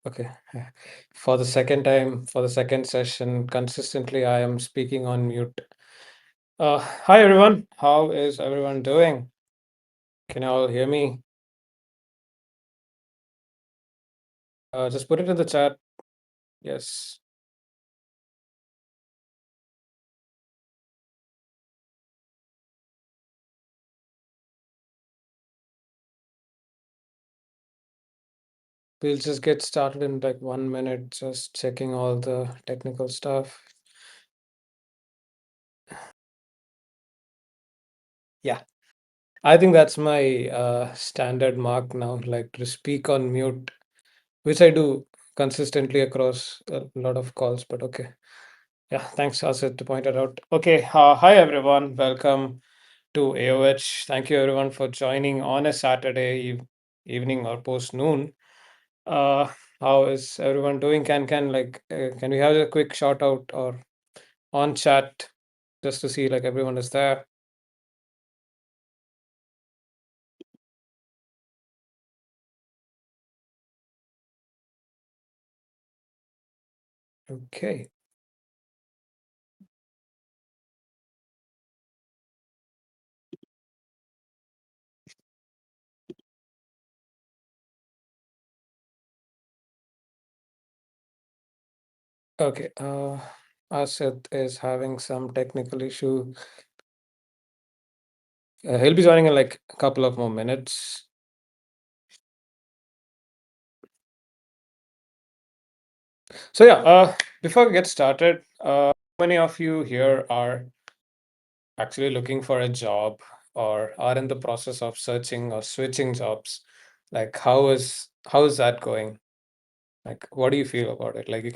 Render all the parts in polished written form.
Okay. For the second time, for the second session, consistently I am speaking on mute. Hi everyone. How is everyone doing? Can you all hear me? Just put it in the chat. Yes. We'll just get started in like 1 minute, just checking all the technical stuff. Yeah. I think that's my standard mark now, like to speak on mute, which I do consistently across a lot of calls, but okay. Yeah, thanks, Asit, to point it out. Okay, hi everyone. Welcome to AOH. Thank you everyone for joining on a Saturday evening or post noon. Uh, how is everyone doing? Can we have a quick shout out or on chat just to see like everyone is there? Okay, okay. Asit is having some technical issue. He'll be joining in like a couple of more minutes. So yeah, before we get started, how many of you here are actually looking for a job or are in the process of searching or switching jobs? Like how is that going? Like what do you feel about it? Like you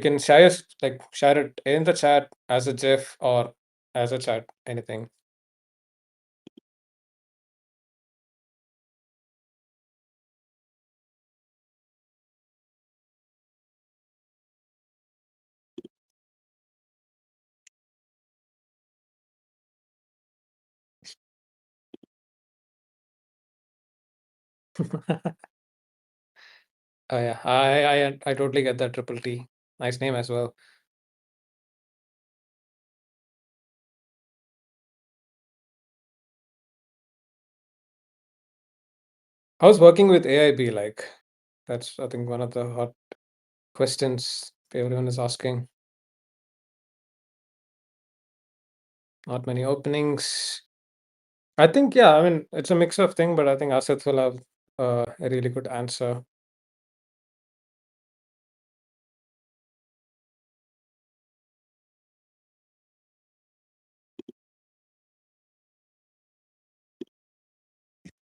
can share it in the chat as a GIF or as a chat, anything. Oh yeah, I totally get that. Triple T, nice name as well. How's working with AI be like? That's I think one of the hot questions everyone is asking. Not many openings. I think, yeah, I mean, it's a mix of thing, but I think Asif will have a really good answer.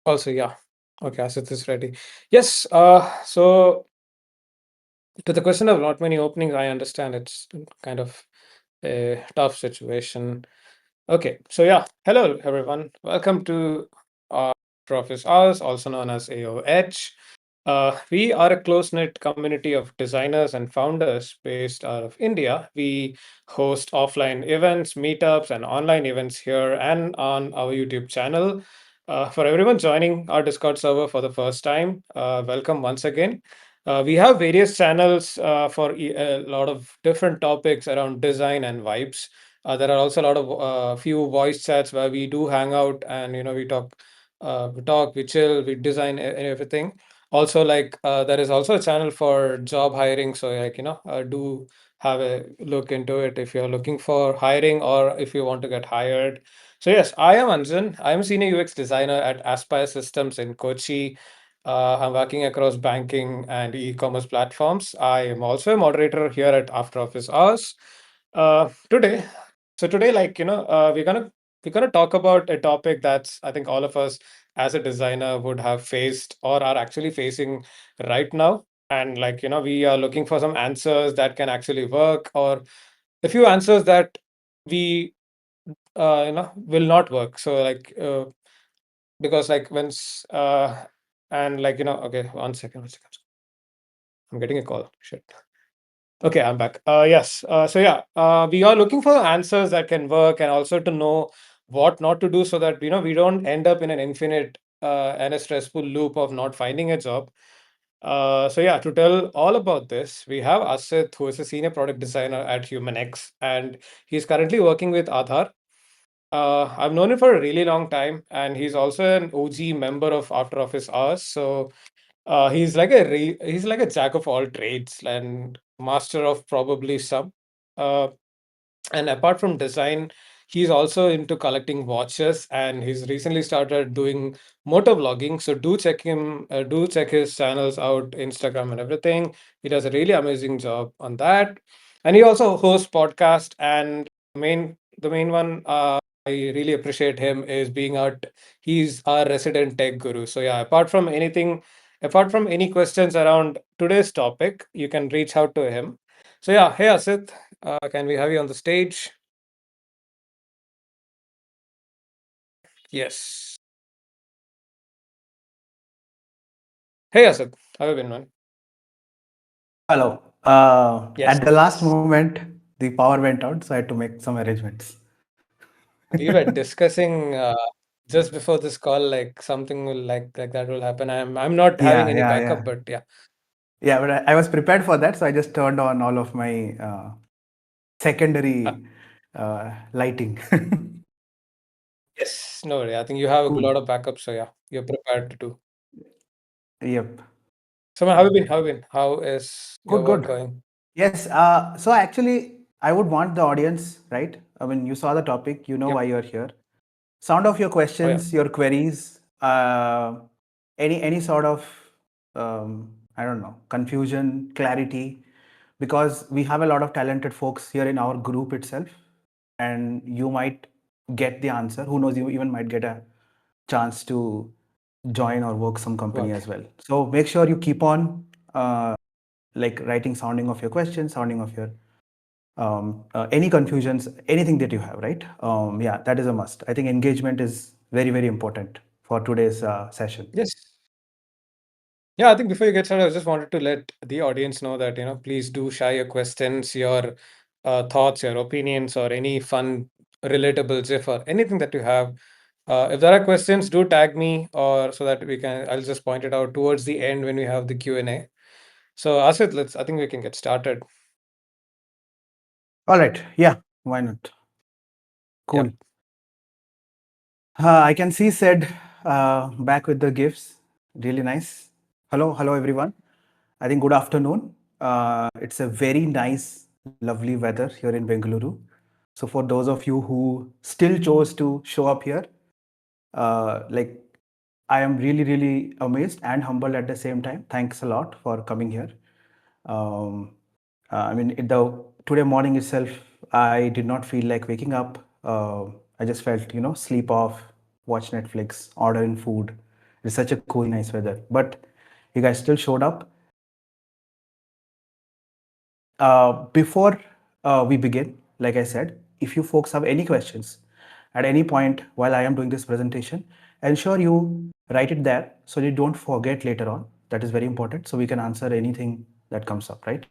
Also, yeah. Okay, Asif is ready. Yes, so to the question of not many openings, I understand it's kind of a tough situation. Okay, so yeah, hello everyone. Welcome to our office hours, also known as AOH. We are a close knit community of designers and founders based out of India. We host offline events, meetups, and online events here and on our YouTube channel. For everyone joining our Discord server for the first time, welcome once again. We have various channels for a lot of different topics around design and vibes. There are also a lot of few voice chats where we do hang out and we talk, we chill, we design and everything. Also, like there is also a channel for job hiring, so do have a look into it if you're looking for hiring or if you want to get hired. So yes, I am Anjan. I'm a senior UX designer at Aspire Systems in Kochi. I'm working across banking and e-commerce platforms. I am also a moderator here at After Office Hours. Today, so today, we're gonna talk about a topic that's I think all of us as a designer would have faced or are actually facing right now. And we are looking for some answers that can actually work, or a few answers that we will not work. So because like when and okay, one second, I'm getting a call. Shit. Okay, I'm back. Yes. So yeah, we are looking for answers that can work and also to know what not to do so that we don't end up in an infinite and a stressful loop of not finding a job. So yeah, to tell all about this, we have Asit, who is a senior product designer at HumanX, and he's currently working with Aadhaar. I've known him for a really long time, and he's also an OG member of After Office Hours. So he's like a jack of all trades and master of probably some. Uh, and apart from design, he's also into collecting watches, and he's recently started doing motor vlogging. So do check his channels out, Instagram and everything. He does a really amazing job on that. And he also hosts podcast, and the main one I really appreciate him is he's our resident tech guru. So yeah, apart from any questions around today's topic, you can reach out to him. So yeah, hey Asit, can we have you on the stage? Yes. Hey Asit, how have you been, man? Hello. Yes. At the last moment, the power went out, so I had to make some arrangements. We were discussing just before this call, like something will like that will happen. I'm not having Yeah, any yeah, backup, yeah. but yeah. Yeah, but I was prepared for that, so I just turned on all of my Uh, secondary lighting. yes, no worry. I think you have a Cool. lot of backup, so yeah, you're prepared to do. Yep. So man, how have you been? How have you been? How is your Good, work good. going? Yes. So actually, I would want the audience, right? I mean, you saw the topic, you know Yep. why you're here. Sound of your Oh yeah. questions, your queries, any sort of I don't know, confusion, clarity, because we have a lot of talented folks here in our group itself, and you might get the answer. Who knows? You even might get a chance to join or work some company Work. as well. So make sure you keep on like writing sounding of your questions, sounding of your any confusions, anything that you have, right? Yeah, that is a must. I think engagement is very, very important for today's session. Yes. Yeah, I think before you get started, I just wanted to let the audience know that, please do share your questions, your thoughts, your opinions, or any fun, relatable GIF or anything that you have. If there are questions, do tag me or so that I'll just point it out towards the end when we have the Q&A. So Asit, I think we can get started. All right. Yeah. Why not? Yep. Cool. I can see said back with the gifts. Really nice. Hello. Hello, everyone. I think good afternoon. It's a very nice, lovely weather here in Bengaluru. So for those of you who still chose to show up here, like I am really, really amazed and humbled at the same time. Thanks a lot for coming here. Um, I mean, today morning itself, I did not feel like waking up. I just felt, sleep off, watch Netflix, order in food. It's such a cool, nice weather. But you guys still showed up. Before we begin, like I said, if you folks have any questions at any point while I am doing this presentation, ensure you write it there so you don't forget later on. That is very important. So we can answer anything that comes up, right?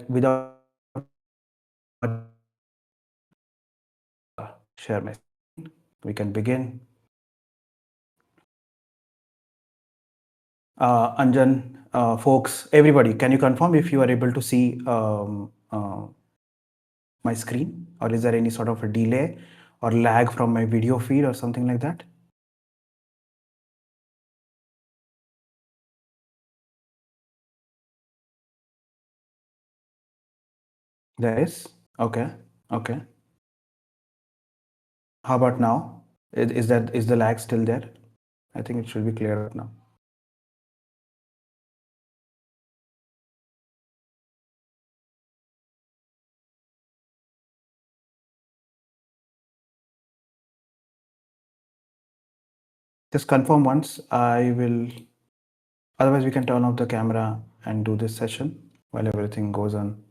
Without much ado, let me share my screen. We can begin. Anjan, folks, everybody, can you confirm if you are able to see my screen, or is there any sort of a delay or lag from my video feed or something like that? There is. Okay. Okay. How about now? Is the lag still there? I think it should be clear now. Just confirm once. I will. Otherwise, we can turn off the camera and do this session while everything goes on.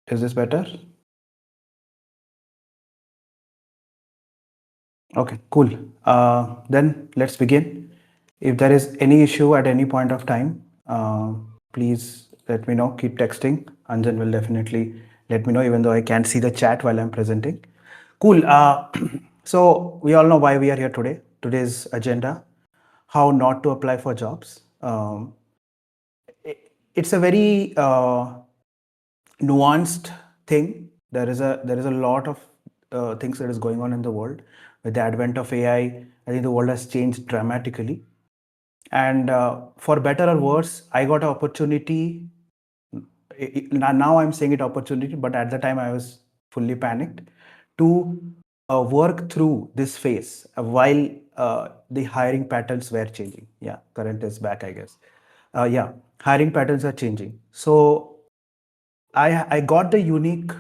Is this better? Okay, cool. Then let's begin. If there is any issue at any point of time, please let me know. Keep texting. Anjan will definitely let me know, even though I can't see the chat while I'm presenting. Cool. So we all know why we are here today. Today's agenda: how not to apply for jobs. It's a very nuanced thing. There is a lot of things that is going on in the world. With the advent of AI, I think the world has changed dramatically. And for better or worse, I got an opportunity. Now I'm saying it opportunity, but at the time I was fully panicked to work through this phase while the hiring patterns were changing. Yeah, current is back, I guess. Yeah, hiring patterns are changing. So I got the unique,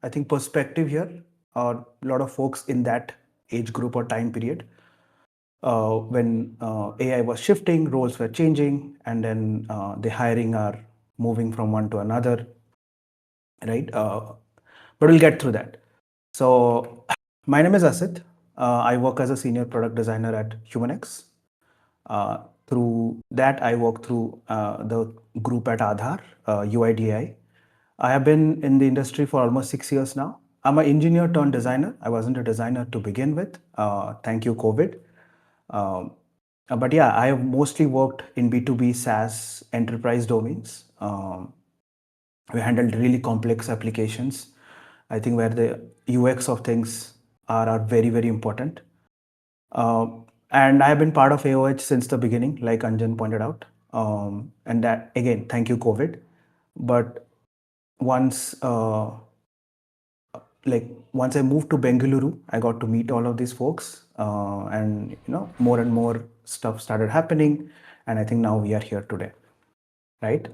I think, perspective here. A lot of folks in that age group or time period, when AI was shifting, roles were changing, and then the hiring are moving from one to another, right? But we'll get through that. So, my name is Asit. I work as a senior product designer at HumanX. Through that, I work through the group at Aadhaar, UIDAI. I have been in the industry for almost 6 years now. I'm an engineer turned designer. I wasn't a designer to begin with. Thank you, COVID. Um, but yeah, I have mostly worked in B2B SaaS enterprise domains. We handled really complex applications. I think where the UX of things are very, very important. And I have been part of AOH since the beginning, like Anjan pointed out. And that, again, thank you, COVID. But once once I moved to Bengaluru, I got to meet all of these folks, and more and more stuff started happening, and I think now we are here today, right?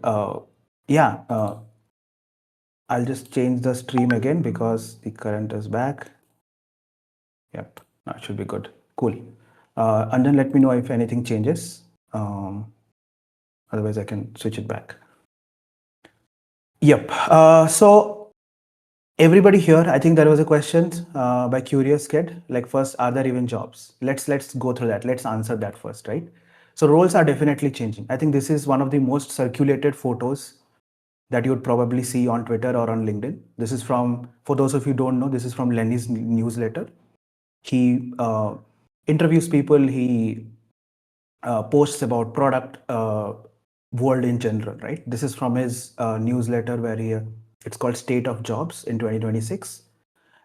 Yeah, I'll just change the stream again because the current is back. Yep, that should be good. Cool. And then let me know if anything changes. Otherwise, I can switch it back. Yep. So everybody here, I think there was a question by Curious Kid. Like, first, are there even jobs? Let's go through that. Let's answer that first, right? So roles are definitely changing. I think this is one of the most circulated photos that you would probably see on Twitter or on LinkedIn. This is from, for those of you who don't know, this is from Lenny's newsletter. He interviews people. He posts about product world in general, right? This is from his newsletter where it's called State of Jobs in 2026.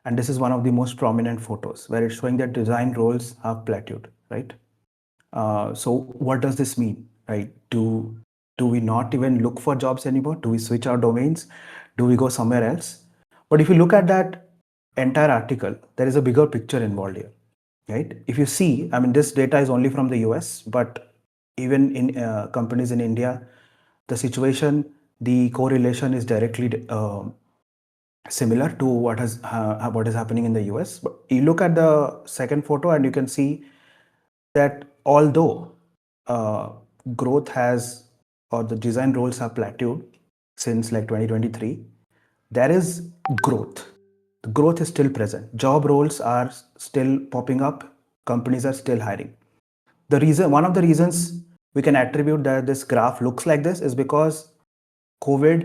And this is one of the most prominent photos where it's showing that design roles have plateaued, right? So what does this mean, right? Do we not even look for jobs anymore? Do we switch our domains? Do we go somewhere else? But if you look at that entire article, there is a bigger picture involved here, right? If you see, I mean, this data is only from the US, but even in companies in India, the situation, the correlation is directly similar to what is happening in the US. But you look at the second photo and you can see that although uh, growth has, or the design roles have plateaued since like 2023, there is growth. The growth is still present. Job roles are still popping up. Companies are still hiring. One of the reasons we can attribute that this graph looks like this is because COVID,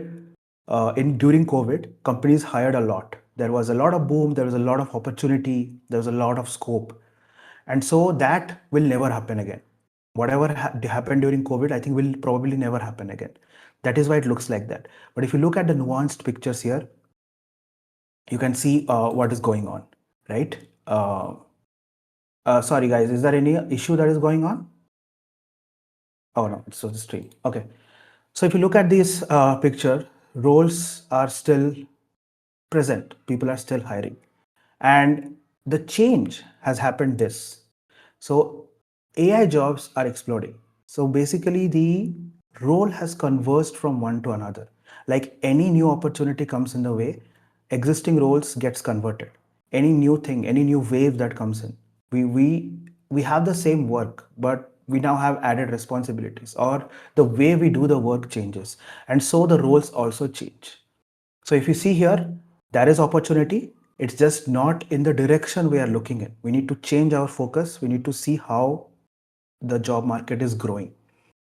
during COVID, companies hired a lot. There was a lot of boom. There was a lot of opportunity. There was a lot of scope, and so that will never happen again. Whatever happened during COVID, I think will probably never happen again. That is why it looks like that. But if you look at the nuanced pictures here, you can see what is going on, right? Sorry, guys, is there any issue that is going on? Oh no, it's the stream. Okay. So if you look at this picture, roles are still present. People are still hiring. And the change has happened this. So AI jobs are exploding. So basically the role has converged from one to another. Like any new opportunity comes in the way, existing roles gets converted. Any new thing, any new wave that comes in, we have the same work, but we now have added responsibilities, or the way we do the work changes, and so the roles also change. So if you see here, there is opportunity. It's just not in the direction we are looking at. We need to change our focus. We need to see how the job market is growing.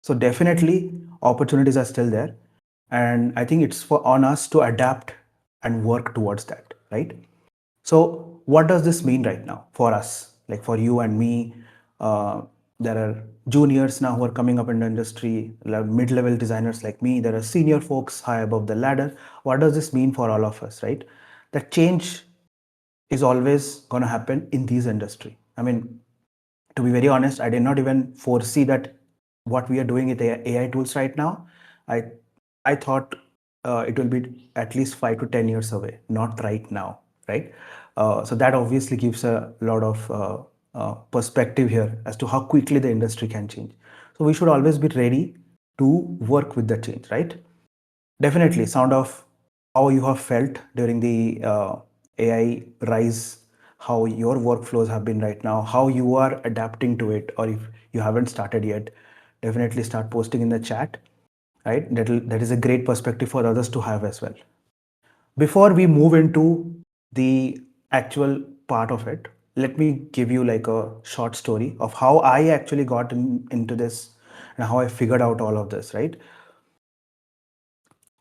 So definitely opportunities are still there. And I think it's on us to adapt and work towards that, right? So what does this mean right now for us, like for you and me? uh, there are juniors now who are coming up in the industry, there are mid-level designers like me, there are senior folks high above the ladder. What does this mean for all of us, right? That change is always going to happen in these industry. I mean, to be very honest, I did not even foresee that what we are doing with AI tools right now. I I thought it will be at least 5 to 10 years away, not right now, right? So that obviously gives a lot of perspective here as to how quickly the industry can change. So we should always be ready to work with the change, right? Definitely, sound of how you have felt during the AI rise, how your workflows have been right now, how you are adapting to it, or if you haven't started yet, definitely start posting in the chat, right? That is a great perspective for others to have as well. Before we move into the actual part of it, let me give you like a short story of how I actually got into this and how I figured out all of this, right?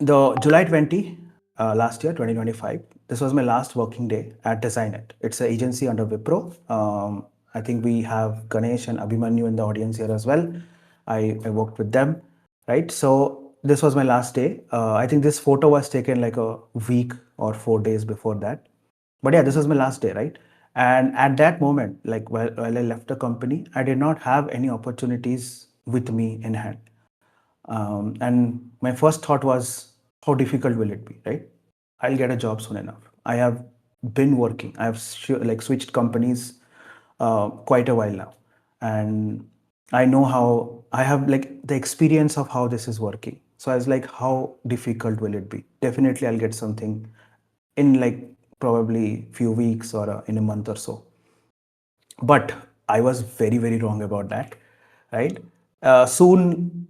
The July 20 last year, 2025, this was my last working day at DesignIt. It's an agency under Wipro. I think we have Ganesh and Abhimanyu in the audience here as well. I worked with them, right? So this was my last day. I think this photo was taken like a week or 4 days before that. But yeah, this was my last day, right? And at that moment, like while I left the company, I did not have any opportunities with me in hand. And my first thought was, how difficult will it be, right? I'll get a job soon enough. I have been working. I have like switched companies quite a while now, and I know how I have like the experience of how this is working. So I was like, how difficult will it be? Definitely, I'll get something in like probably few weeks or in a month or so. But I was very very wrong about that, right? Soon,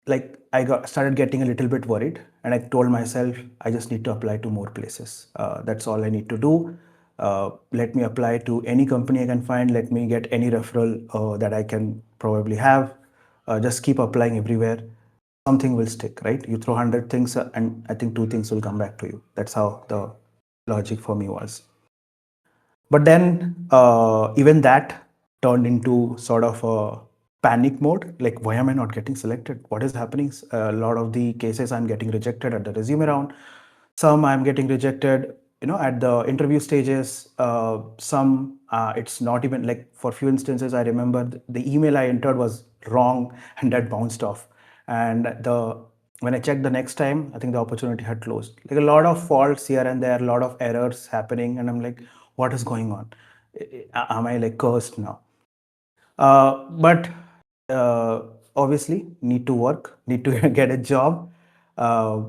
like I got started getting a little bit worried, and I told myself I just need to apply to more places. That's all I need to do. Let me apply to any company I can find. Let me get any referral that I can probably have. Just keep applying everywhere. Something will stick, right? You throw 100 things, and I think two things will come back to you. That's how the logic for me was. But then even that turned into sort of a panic mode. Like, why am I not getting selected? What is happening? A lot of the cases I'm getting rejected at the resume round. Some I'm getting rejected, at the interview stages. Some it's not even like, for few instances, I remember the email I entered was wrong and that bounced off. And the when I checked the next time, I think the opportunity had closed. Like a lot of faults here and there, a lot of errors happening, and I'm like, what is going on? Am I like cursed now? But obviously, need to work, need to get a job, uh,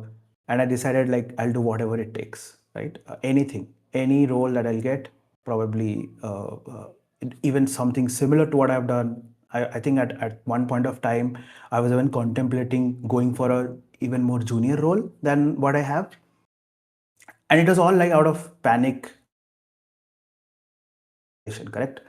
and I decided like I'll do whatever it takes, right? Anything, any role that I'll get, probably even something similar to what I've done. I think at one point of time, I was even contemplating going for a even more junior role than what I have, and it was all like out of panic and desperation, correct?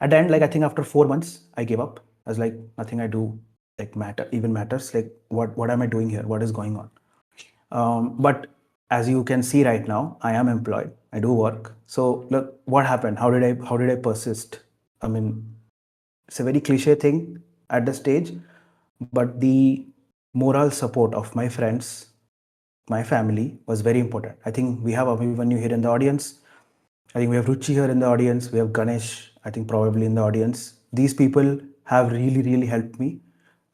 At the end, like I think after 4 months, I gave up. I was like, nothing I do like matters. Like, what am I doing here? What is going on? But as you can see right now, I am employed. I do work. So look, what happened? How did I persist? I mean, it's a very cliche thing at the stage, but the moral support of my friends, my family was very important. I think we have Abhimanyu here in the audience. I think we have Ruchi here in the audience. We have Ganesh, I think probably in the audience. These people have really, really helped me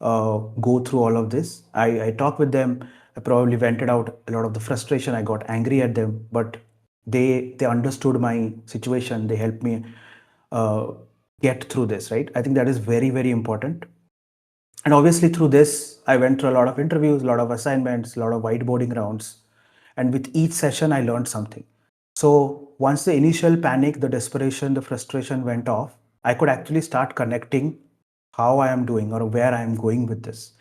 go through all of this. I talked with them. I probably vented out a lot of the frustration. I got angry at them, but they understood my situation. They helped me uh, get through this, right? I think that is very, very important. And obviously, through this, I went through a lot of interviews, a lot of assignments, a lot of whiteboarding rounds. And with each session, I learned something. So once the initial panic, the desperation, the frustration went off, I could actually start connecting how I am doing or where I am going with this.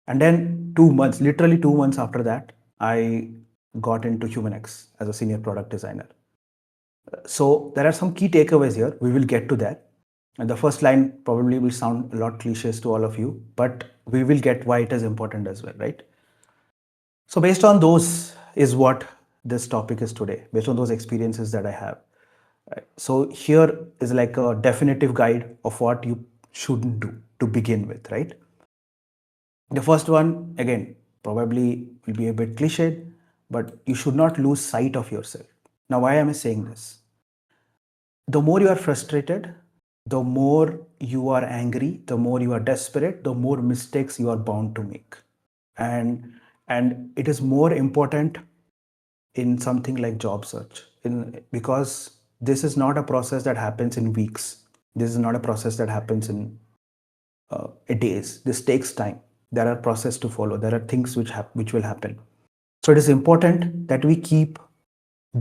And then 2 months, literally 2 months after that, I got into HumanX as a senior product designer. So there are some key takeaways here. We will get to that. And the first line probably will sound a lot cliches to all of you, but we will get why it is important as well, right? So based on those is what this topic is today, based on those experiences that I have. So here is like a definitive guide of what you shouldn't do to begin with, right? The first one, again, probably will be a bit cliched, but you should not lose sight of yourself. Now, why am I saying this? The more you are frustrated, the more you are angry, the more you are desperate, the more mistakes you are bound to make. And it is more important in something like job search because this is not a process that happens in weeks. This is not a process that happens in days. This takes time. There are processes to follow. There are things which will happen. So it is important that we keep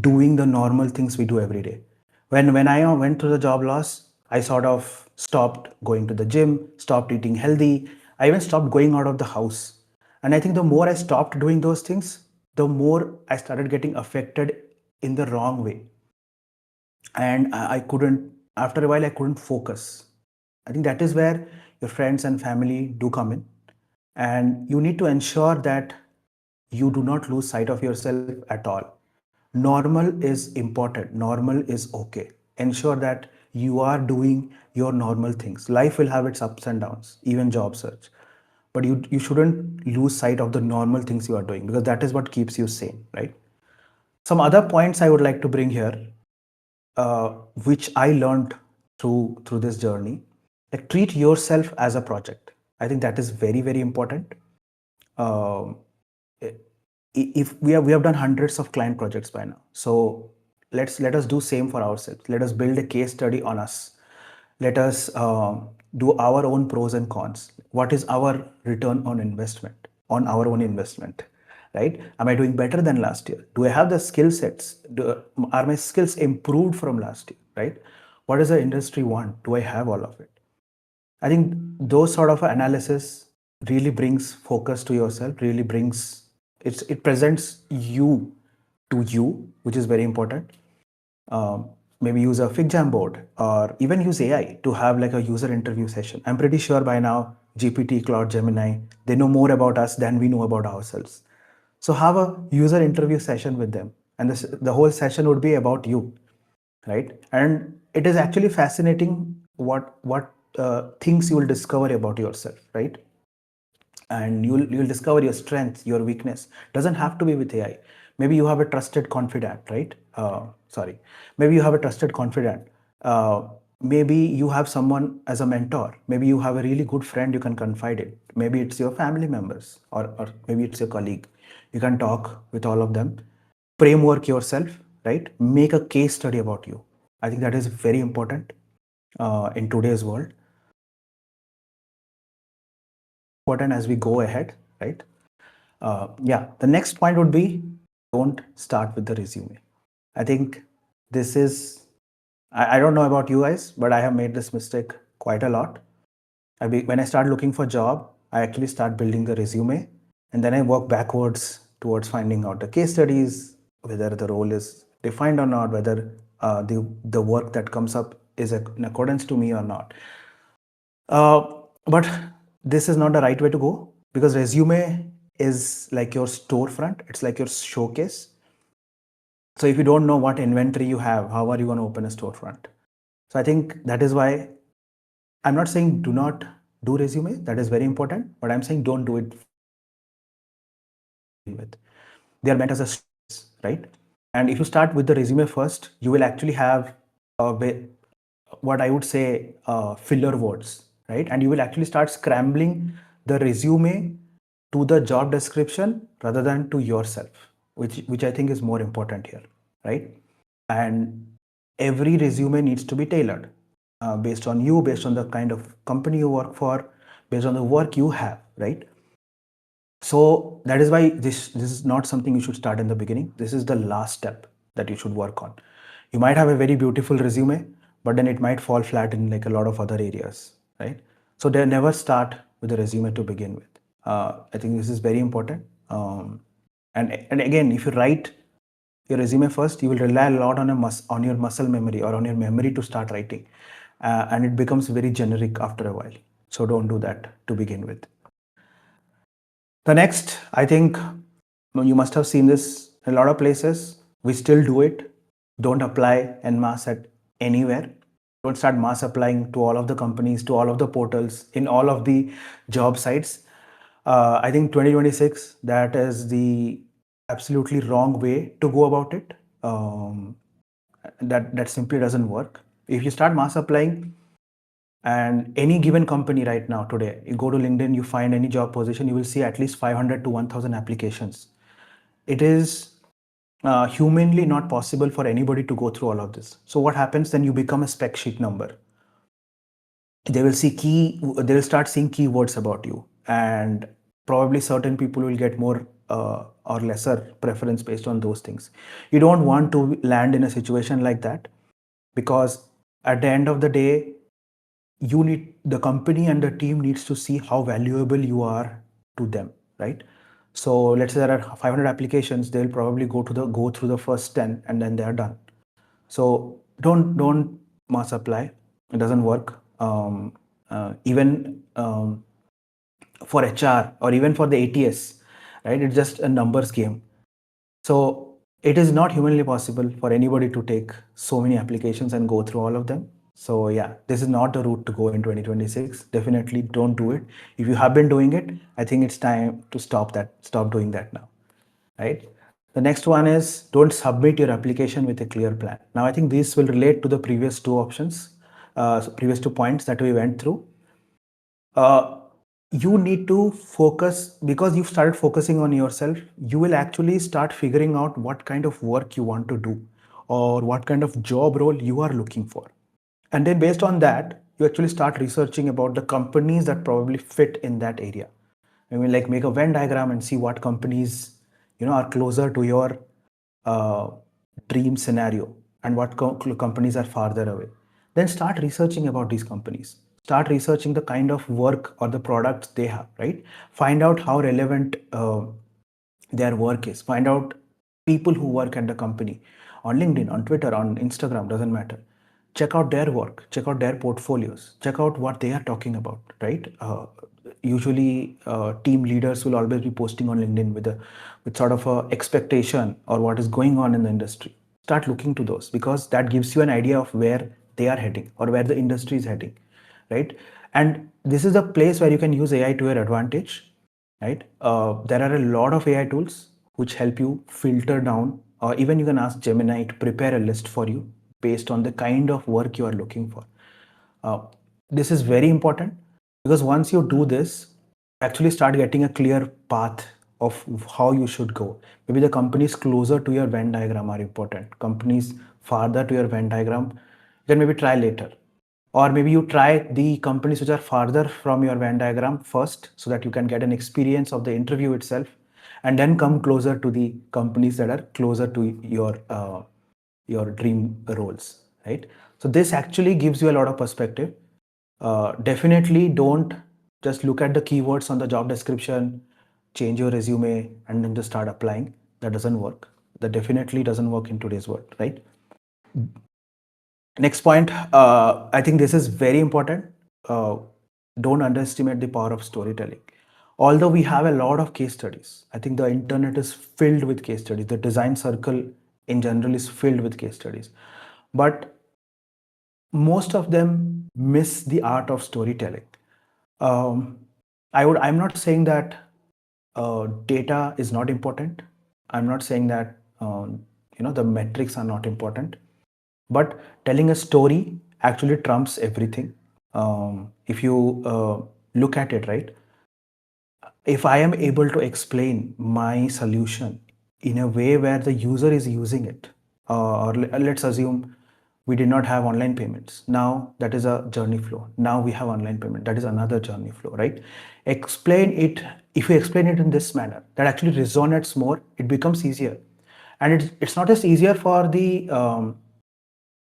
doing the normal things we do every day. When I went through the job loss, I sort of stopped going to the gym, stopped eating healthy. I even stopped going out of the house. And I think the more I stopped doing those things, the more I started getting affected in the wrong way. And I couldn't, after a while, I couldn't focus. I think that is where your friends and family do come in. And you need to ensure that you do not lose sight of yourself at all. Normal is important, normal is okay. Ensure that you are doing your normal things. Life will have its ups and downs, even job search, but you shouldn't lose sight of the normal things you are doing, because that is what keeps you sane, right? Some other points I would like to bring here, uh, which I learned through this journey, like treat yourself as a project. I think that is very important. um, if we have done hundreds of client projects by now, so let us do same for ourselves. Let us build a case study on us. Let us do our own pros and cons. What is our return on investment on our own investment, right? Am I doing better than last year? Do I have the skill sets? Are my skills improved from last year, right? What does the industry want? Do I have all of it? I think those sort of analysis really brings focus to yourself, really brings it presents you to you, which is very important. Maybe use a FigJam board or even use AI to have like a user interview session. I'm pretty sure by now GPT, Claude, Gemini, they know more about us than we know about ourselves. So have a user interview session with them, and the whole session would be about you, right? And it is actually fascinating what things you will discover about yourself, right? And you'll discover your strength, your weakness. Doesn't have to be with AI. Maybe you have a trusted confidant, right? Sorry, maybe you have a trusted confidant. uh, Maybe you have someone as a mentor. Maybe you have a really good friend you can confide in. Maybe it's your family members, or maybe it's your colleague. You can talk with all of them, framework yourself, right? Make a case study about you. I think that is very important in today's world. Important as we go ahead, right? Yeah, the next point would be don't start with the resume. I think this is, I don't know about you guys, but I have made this mistake quite a lot. When I start looking for job, I actually start building the resume, and then I work backwards towards finding out the case studies, whether the role is defined or not, whether the work that comes up is in accordance to me or not. Uh, but this is not the right way to go, because resume is like your storefront. It's like your showcase. So if you don't know what inventory you have, how are you going to open a storefront? So I think that is why I'm not saying do not do resume. That is very important. But I'm saying don't do it with. They are meant as a showcase, right? And if you start with the resume first, you will actually have what I would say filler words, right? And you will actually start scrambling the resume to the job description rather than to yourself, which I think is more important here, right? And every resume needs to be tailored based on you, based on the kind of company you work for, based on the work you have, right? So that is why this is not something you should start in the beginning. This is the last step that you should work on. You might have a very beautiful resume, but then it might fall flat in like a lot of other areas, right? So they never start with a resume to begin with. I think this is very important. And again, if you write your resume first, you will rely a lot on your muscle memory or on your memory to start writing, and it becomes very generic after a while. So don't do that to begin with. The next, I think you must have seen this in a lot of places. We still do it. Don't apply en masse at anywhere. Don't start mass applying to all of the companies, to all of the portals, in all of the job sites. I think 2026, that is the absolutely wrong way to go about it. That simply doesn't work. If you start mass applying, and any given company right now today, you go to LinkedIn, you find any job position, you will see at least 500 to 1000 applications. It is humanly not possible for anybody to go through all of this. So what happens then? You become a spec sheet number. They will start seeing keywords about you, and probably certain people will get more or lesser preference based on those things. You don't want to land in a situation like that, because at the end of the day, the company and the team needs to see how valuable you are to them, right? So let's say there are 500 applications, they'll probably go through the first 10 and then they are done. So don't mass apply. It doesn't work. Even for HR or even for the ATS, right? It's just a numbers game. So it is not humanly possible for anybody to take so many applications and go through all of them. So yeah, this is not the route to go in 2026. Definitely don't do it. If you have been doing it, I think it's time to stop doing that now, right? The next one is, don't submit your application with a clear plan. Now, I think this will relate to the previous two options, previous 2 points that we went through. You need to focus, because you've started focusing on yourself. You will actually start figuring out what kind of work you want to do, or what kind of job role you are looking for. And then based on that, you actually start researching about the companies that probably fit in that area. I mean, like, make a Venn diagram and see what companies, are closer to your uh, dream scenario, and what companies are farther away. Then start researching about these companies. Start researching the kind of work or the products they have, right? Find out how relevant their work is. Find out people who work at the company on LinkedIn, on Twitter, on Instagram, doesn't matter. Check out their work, check out their portfolios, check out what they are talking about, right? Usually, team leaders will always be posting on LinkedIn with sort of a expectation or what is going on in the industry. Start looking to those, because that gives you an idea of where they are heading or where the industry is heading, right? And this is a place where you can use AI to your advantage, right? There are a lot of AI tools which help you filter down, or even you can ask Gemini to prepare a list for you based on the kind of work you are looking for. Uh, this is very important, because once you do this, actually start getting a clear path of how you should go. Maybe the companies closer to your Venn diagram are important. Companies farther to your Venn diagram, you can maybe try later. Or maybe you try the companies which are farther from your Venn diagram first, so that you can get an experience of the interview itself, and then come closer to the companies that are closer to your dream roles, right? So this actually gives you a lot of perspective. Definitely don't just look at the keywords on the job description, change your resume, and then just start applying. That doesn't work. That definitely doesn't work in today's world, right? Next point, I think this is very important. Uh, don't underestimate the power of storytelling. Although we have a lot of case studies, I think the internet is filled with case studies. The design circle in general is filled with case studies. But most of them miss the art of storytelling. Um, I'm not saying that data is not important. I'm not saying that the metrics are not important, but telling a story actually trumps everything. If you look at it, right, if I am able to explain my solution in a way where the user is using it, or let's assume we did not have online payments. Now that is a journey flow. Now we have online payment. That is another journey flow, right? Explain it. If you explain it in this manner, that actually resonates more. It becomes easier, and it's not just easier for the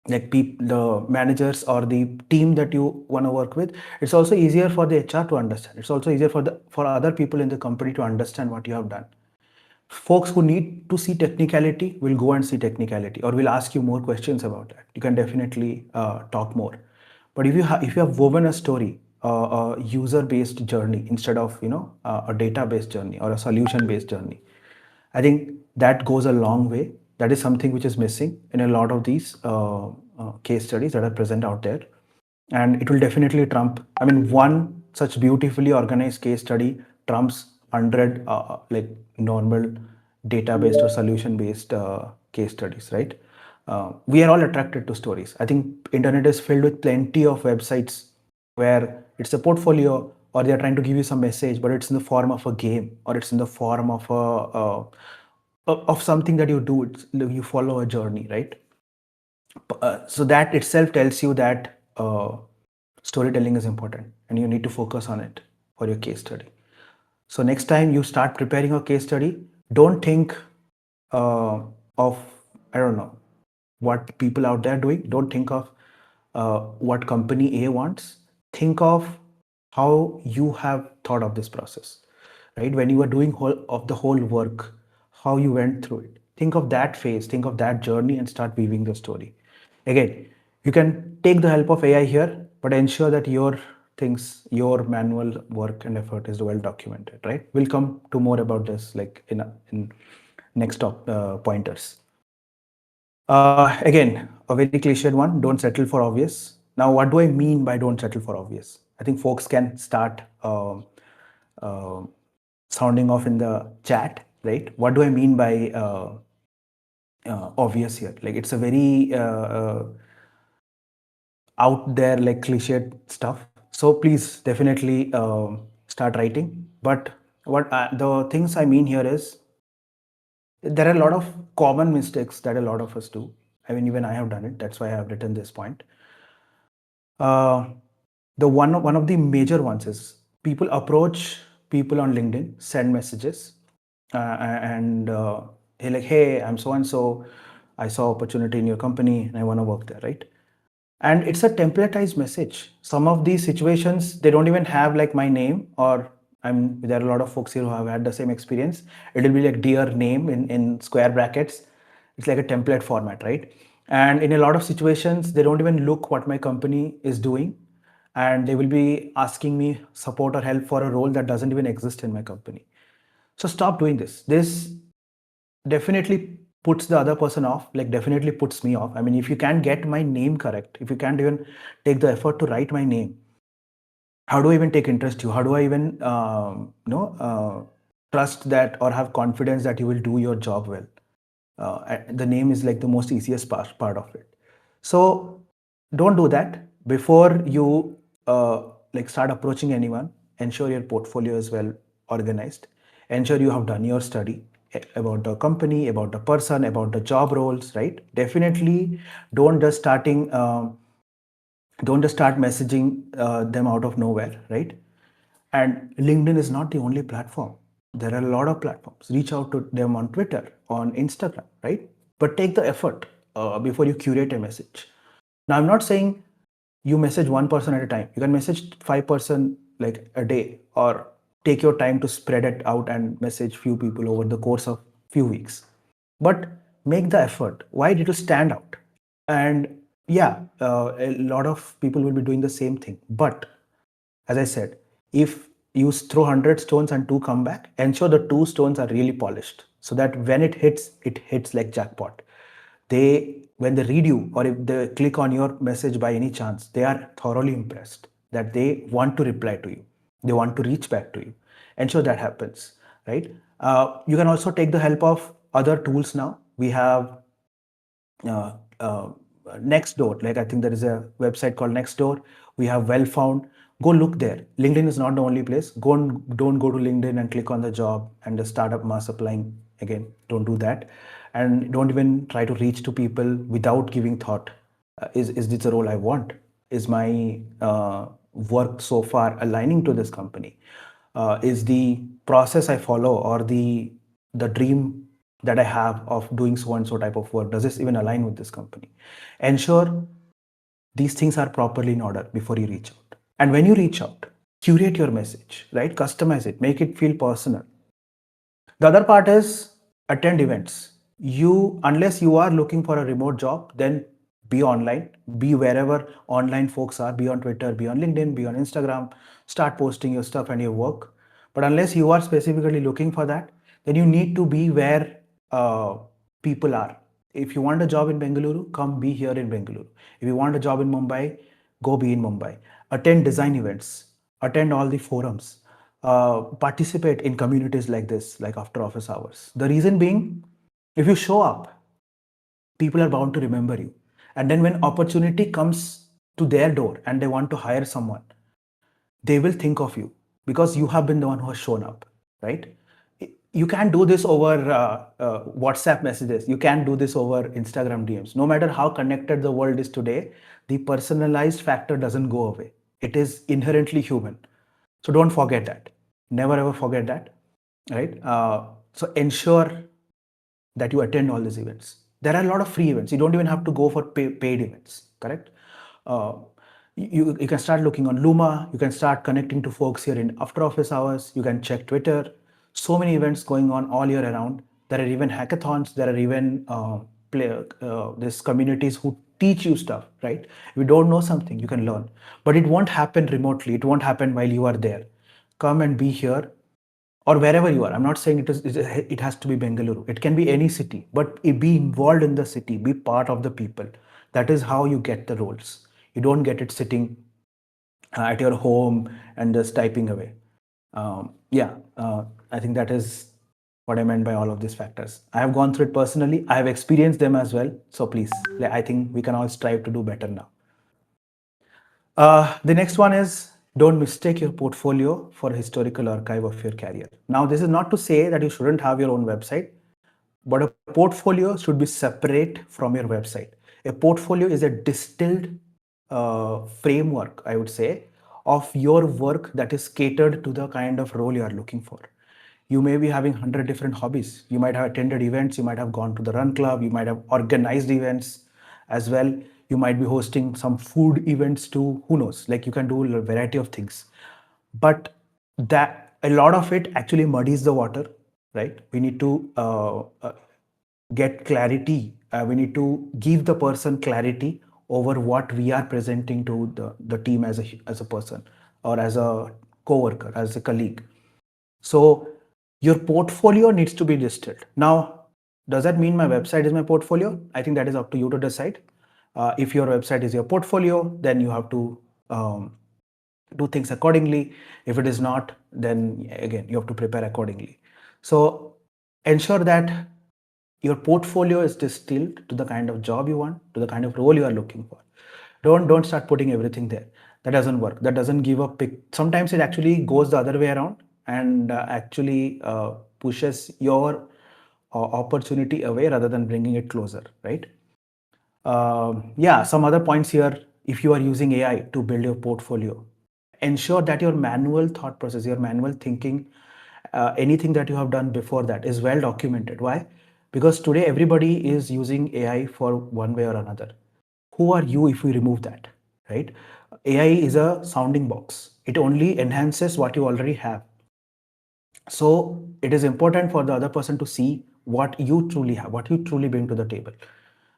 the managers or the team that you want to work with. It's also easier for the HR to understand. It's also easier for other people in the company to understand what you have done. Folks who need to see technicality will go and see technicality, or will ask you more questions about that. You can definitely talk more. But if you have woven a story, a user based journey, instead of a data based journey or a solution based journey, I think that goes a long way. That is something which is missing in a lot of these case studies that are present out there, and it will definitely trump. I mean, one such beautifully organized case study trumps 100 like normal data-based or solution-based case studies, right? We are all attracted to stories. I think internet is filled with plenty of websites where it's a portfolio or they're trying to give you some message, but it's in the form of a game or it's in the form of of something that you do. You follow a journey, right? So that itself tells you that storytelling is important and you need to focus on it for your case study. So next time you start preparing a case study, don't think of, I don't know, what people out there doing. Don't think of what company A wants. Think of how you have thought of this process, right? When you were doing the whole work, how you went through it. Think of that phase, think of that journey, and start weaving the story. Again, you can take the help of AI here, but ensure that your things, your manual work and effort is well documented, right? We'll come to more about this like in next pointers. Again, a very cliched one, don't settle for obvious. Now, what do I mean by don't settle for obvious? I think folks can start uh, sounding off in the chat, right? What do I mean by obvious here? Like, it's a very out there, like cliched stuff. So please definitely start writing. But what the things I mean here is there are a lot of common mistakes that a lot of us do. I mean, even I have done it. That's why I have written this point. Uh, the one of the major ones is people approach people on LinkedIn, send messages, and hey, like, hey, I'm so and so. I saw opportunity in your company, and I want to work there, right? And it's a templatized message. Some of these situations they don't even have like my name, or I'm there are a lot of folks here who have had the same experience. It'll be like dear name in square brackets. It's like a template format, right? And in a lot of situations they don't even look what my company is doing, and they will be asking me support or help for a role that doesn't even exist in my company. So stop doing this definitely puts the other person off, like definitely puts me off. I mean, if you can't get my name correct, if you can't even take the effort to write my name, how do I even take interest to you? How do I even trust that or have confidence that you will do your job well? The name is like the most easiest part of it. So don't do that before you like start approaching anyone. Ensure your portfolio is well organized. Ensure you have done your study about the company, about the person, about the job roles, right? Definitely don't just starting don't just start messaging them out of nowhere, right? And LinkedIn is not the only platform. There are a lot of platforms. Reach out to them on Twitter, on Instagram, right? But take the effort before you curate a message. Now, I'm not saying you message one person at a time. You can message 5 person like a day, or take your time to spread it out and message few people over the course of few weeks. But make the effort. Why it will stand out? And yeah, a lot of people will be doing the same thing. But as I said, if you throw 100 stones and two come back, ensure the two stones are really polished so that when it hits like jackpot. When they read you or if they click on your message by any chance, they are thoroughly impressed that they want to reply to you. They want to reach back to you. Ensure that happens, right? You can also take the help of other tools now. We have uh, uh, Nextdoor. Like I think there is a website called Nextdoor. We have Well Found. Go look there. LinkedIn is not the only place. Don't go to LinkedIn and click on the job and just start up mass applying again. Don't do that, and don't even try to reach to people without giving thought. Is this the role I want? Is my work so far aligning to this company? Is the process I follow or the dream that I have of doing so and so type of work, does this even align with this company? Ensure these things are properly in order before you reach out. And when you reach out, curate your message, right? Customize it, make it feel personal. The other part is attend events. Unless you are looking for a remote job, then be online, be wherever online folks are, be on Twitter, be on LinkedIn, be on Instagram, start posting your stuff and your work. But unless you are specifically looking for that, then you need to be where people are. If you want a job in Bengaluru, come be here in Bengaluru. If you want a job in Mumbai, go be in Mumbai. Attend design events, attend all the forums, participate in communities like this, like after office hours. The reason being, if you show up, people are bound to remember you. And then when opportunity comes to their door and they want to hire someone, they will think of you because you have been the one who has shown up, right? You can't do this over WhatsApp messages. You can't do this over Instagram DMs. No matter how connected the world is today, the personalized factor doesn't go away. It is inherently human. So don't forget that. Never ever forget that, right? So ensure that you attend all these events. There are a lot of free events. You don't even have to go for paid events, correct? Uh, you can start looking on Luma. You can start connecting to folks here in after office hours. You can check Twitter. So many events going on all year around. There are even hackathons. There are even these communities who teach you stuff, right? If you don't know something, you can learn. But it won't happen remotely. It won't happen while you are there. Come and be here or wherever you are. I'm not saying it has to be Bengaluru. It can be any city, but be involved in the city, be part of the people. That is how you get the roles. You don't get it sitting at your home and just typing away. Yeah, I think that is what I meant by all of these factors. I have gone through it personally. I have experienced them as well. So please, I think we can all strive to do better now. The next one is don't mistake your portfolio for a historical archive of your career. Now, this is not to say that you shouldn't have your own website, but a portfolio should be separate from your website. A portfolio is a distilled framework, I would say, of your work that is catered to the kind of role you are looking for. You may be having 100 different hobbies. You might have attended events, you might have gone to the run club, you might have organized events as well. You might be hosting some food events too. Who knows? Like you can do a variety of things. But that a lot of it actually muddies the water, right? We need to get clarity. We need to give the person clarity over what we are presenting to the team as a person or as a co-worker, as a colleague. So your portfolio needs to be distilled. Now, does that mean my website is my portfolio? I think that is up to you to decide. If your website is your portfolio, then you have to do things accordingly. If it is not, then again, you have to prepare accordingly. So ensure that your portfolio is distilled to the kind of job you want, to the kind of role you are looking for. Don't start putting everything there. That doesn't work. That doesn't give a pic. Sometimes it actually goes the other way around and actually pushes your opportunity away rather than bringing it closer, right? Yeah, some other points here. If you are using AI to build your portfolio, ensure that your manual thought process, your manual thinking, anything that you have done before that is well documented. Why? Because today everybody is using AI for one way or another. Who are you if we remove that, right? AI is a sounding box. It only enhances what you already have. So it is important for the other person to see what you truly have, what you truly bring to the table,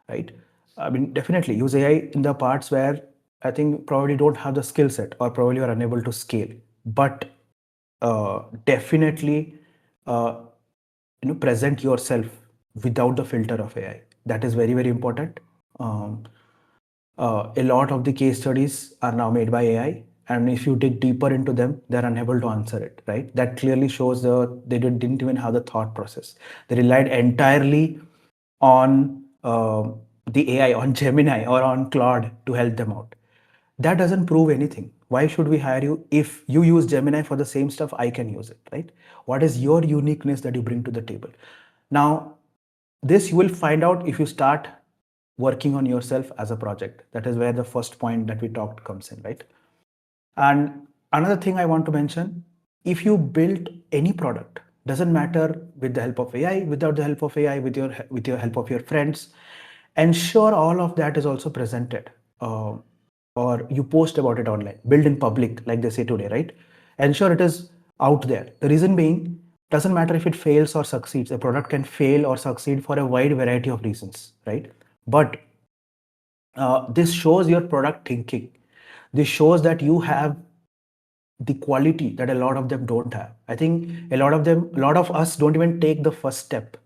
right? I mean, definitely use AI in the parts where I think probably don't have the skill set or probably are unable to scale. But definitely, uh, present yourself without the filter of AI. That is very important. Um, a lot of the case studies are now made by AI, and if you dig deeper into them, they're unable to answer it. Right? That clearly shows they didn't even have the thought process. They relied entirely on the AI, on Gemini or on Claude to help them out. That doesn't prove anything. Why should we hire you if you use Gemini for the same stuff? I can use it, right? What is your uniqueness that you bring to the table? Now, this you will find out if you start working on yourself as a project. That is where the first point that we talked comes in, right? And another thing I want to mention, if you build any product, doesn't matter with the help of AI, without the help of AI, with your help of your friends, ensure all of that is also presented, or you post about it online, build in public, like they say today, right? Ensure it is out there. The reason being, doesn't matter if it fails or succeeds. A product can fail or succeed for a wide variety of reasons, right? But this shows your product thinking. This shows that you have the quality that a lot of them don't have. I think a lot of us don't even take the first step.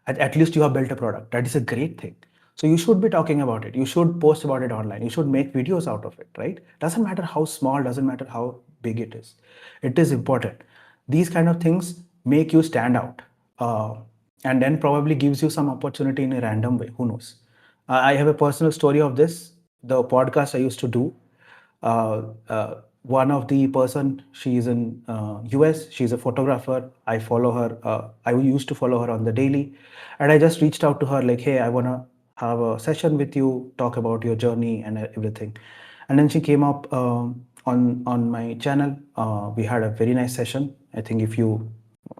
At least you have built a product. That is a great thing. So you should be talking about it. You should post about it online. You should make videos out of it, right? Doesn't matter how small, doesn't matter how big it is. It is important. These kind of things make you stand out, uh, and then probably gives you some opportunity in a random way. Who knows? I have a personal story of this. The podcast I used to do, one of the person, she is in US, she's a photographer. I follow her, I used to follow her on the daily, and I just reached out to her like, hey, I want to have a session with you, talk about your journey and everything. And then she came up on my channel. We had a very nice session. I think if you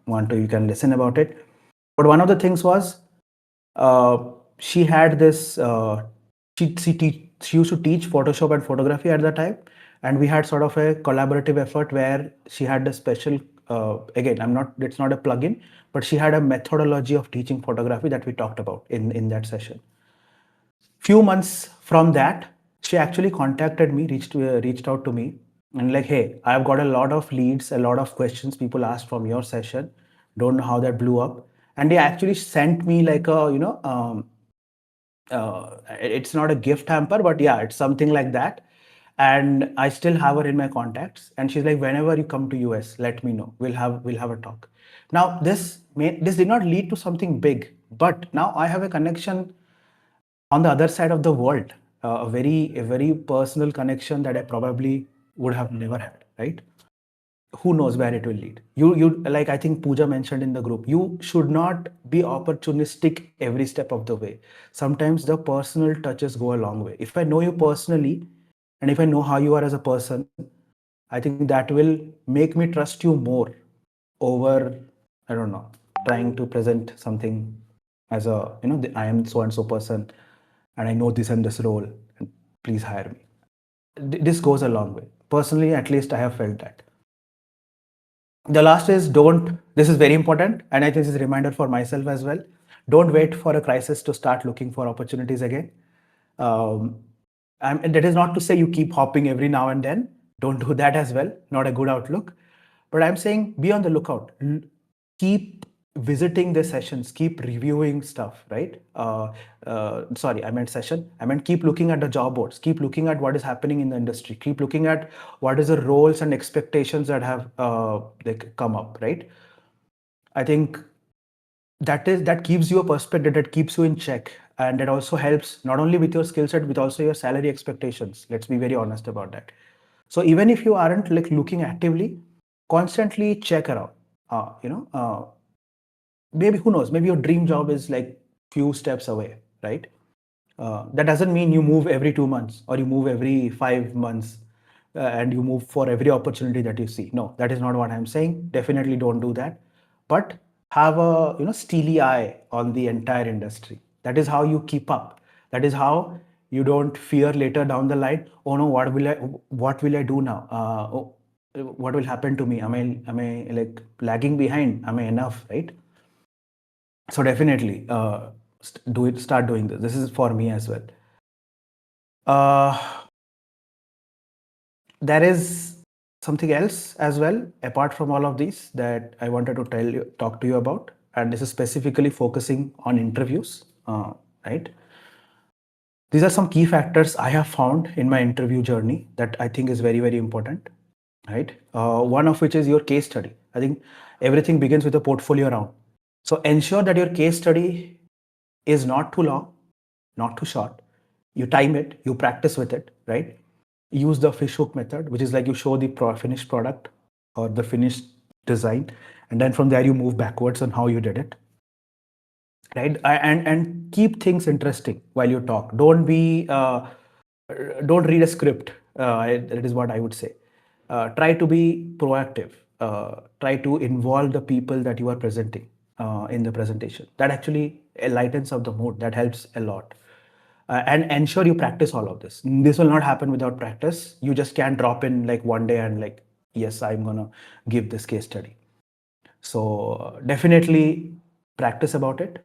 want to, you can listen about it. But one of the things was, uh, she had this she used to teach Photoshop and photography at the time, and we had sort of a collaborative effort where she had a special, again, I'm not it's not a plugin, but she had a methodology of teaching photography that we talked about in that session. Few months from that, she actually contacted me, reached out to me, and like, hey, I've got a lot of leads, a lot of questions people asked from your session. Don't know how that blew up. And they actually sent me like a, it's not a gift hamper, but yeah, it's something like that. And I still have her in my contacts, and she's like, whenever you come to US, let me know, we'll have a talk. Now this did not lead to something big, but now I have a connection on the other side of the world, a very personal connection that I probably would have never had, right? Who knows where it will lead. You like, I think Pooja mentioned in the group, you should not be opportunistic every step of the way. Sometimes the personal touches go a long way. If I know you personally, and if I know how you are as a person, I think that will make me trust you more over, I don't know, trying to present something as a, I am so and so person, and I know this and this role, and please hire me. This goes a long way. Personally, at least I have felt that. The last is, don't, this is very important, and I think this is a reminder for myself as well. Don't wait for a crisis to start looking for opportunities again. um, and that is not to say you keep hopping every now and then. Don't do that as well. Not a good outlook. But I'm saying be on the lookout. Keep visiting the sessions. Keep reviewing stuff. Right? Sorry, I meant session. I meant keep looking at the job boards. Keep looking at what is happening in the industry. Keep looking at what is the roles and expectations that have like come up. Right? I think that gives you a perspective, that keeps you in check, and that also helps not only with your skill set but also your salary expectations. Let's be very honest about that. So even if you aren't like looking actively, constantly check around. Maybe, who knows, maybe your dream job is like few steps away, right? That doesn't mean you move every 2 months or you move every 5 months, and you move for every opportunity that you see. No, that is not what I'm saying. Definitely don't do that. But have a, steely eye on the entire industry. That is how you keep up. That is how you don't fear later down the line. Oh no, what will I do now? What will happen to me? Am I like lagging behind? Am I enough? Right? So definitely, start doing this. This is for me as well. uh, there is something else as well apart from all of these that I wanted to talk to you about, and this is specifically focusing on interviews. Right? These are some key factors I have found in my interview journey that I think is very, very important. Right? One of which is your case study. I think everything begins with a portfolio round. So ensure that your case study is not too long, not too short. You time it, you practice with it, right? Use the fishhook method, which is like you show the finished product or the finished design, and then from there you move backwards on how you did it, right? And keep things interesting while you talk. Don't read a script. That is what I would say. Try to be proactive. Try to involve the people that you are presenting in the presentation. That actually lightens up the mood. That helps a lot. And ensure you practice all of this. This will not happen without practice. You just can't drop in like one day and like, yes, I'm gonna give this case study. So definitely practice about it,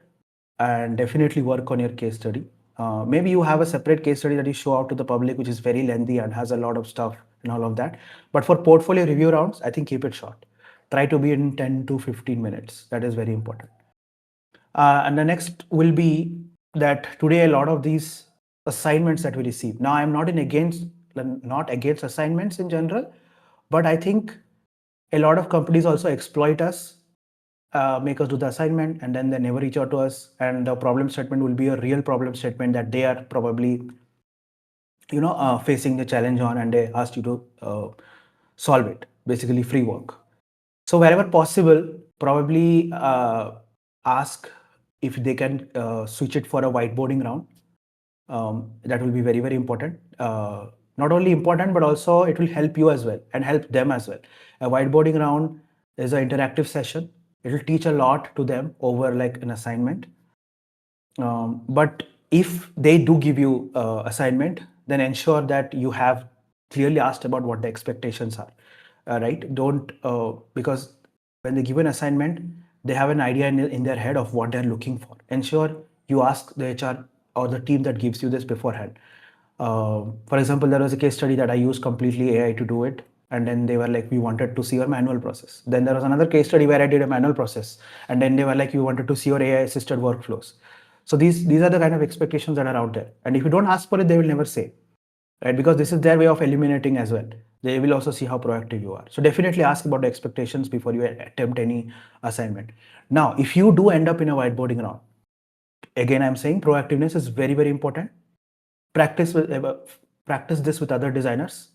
and definitely work on your case study. Maybe you have a separate case study that you show out to the public, which is very lengthy and has a lot of stuff and all of that. But for portfolio review rounds, I think keep it short. Try to be in 10 to 15 minutes. That is very important. And the next will be that today a lot of these assignments that we receive. Now, I'm not against assignments in general, but I think a lot of companies also exploit us, make us do the assignment, and then they never reach out to us. And the problem statement will be a real problem statement that they are probably facing the challenge on, and they asked you to solve it, basically free work. So wherever possible, probably ask if they can switch it for a whiteboarding round. That will be very, very important. Not only important, but also it will help you as well and help them as well. A whiteboarding round is an interactive session. It will teach a lot to them over like an assignment. But if they do give you assignment, then ensure that you have clearly asked about what the expectations are, right? Don't Because when they give an assignment, they have an idea in their head of what they're looking for. Ensure you ask the HR or the team that gives you this beforehand. For example, there was a case study that I used completely AI to do it. And then they were like, we wanted to see your manual process. Then there was another case study where I did a manual process. And then they were like, we wanted to see your AI assisted workflows. So these are the kind of expectations that are out there. And if you don't ask for it, they will never say, right? Because this is their way of eliminating as well. They will also see how proactive you are. So definitely ask about the expectations before you attempt any assignment. Now, if you do end up in a whiteboarding round, again, I'm saying proactiveness is very, very important. Practice with practice this with other designers,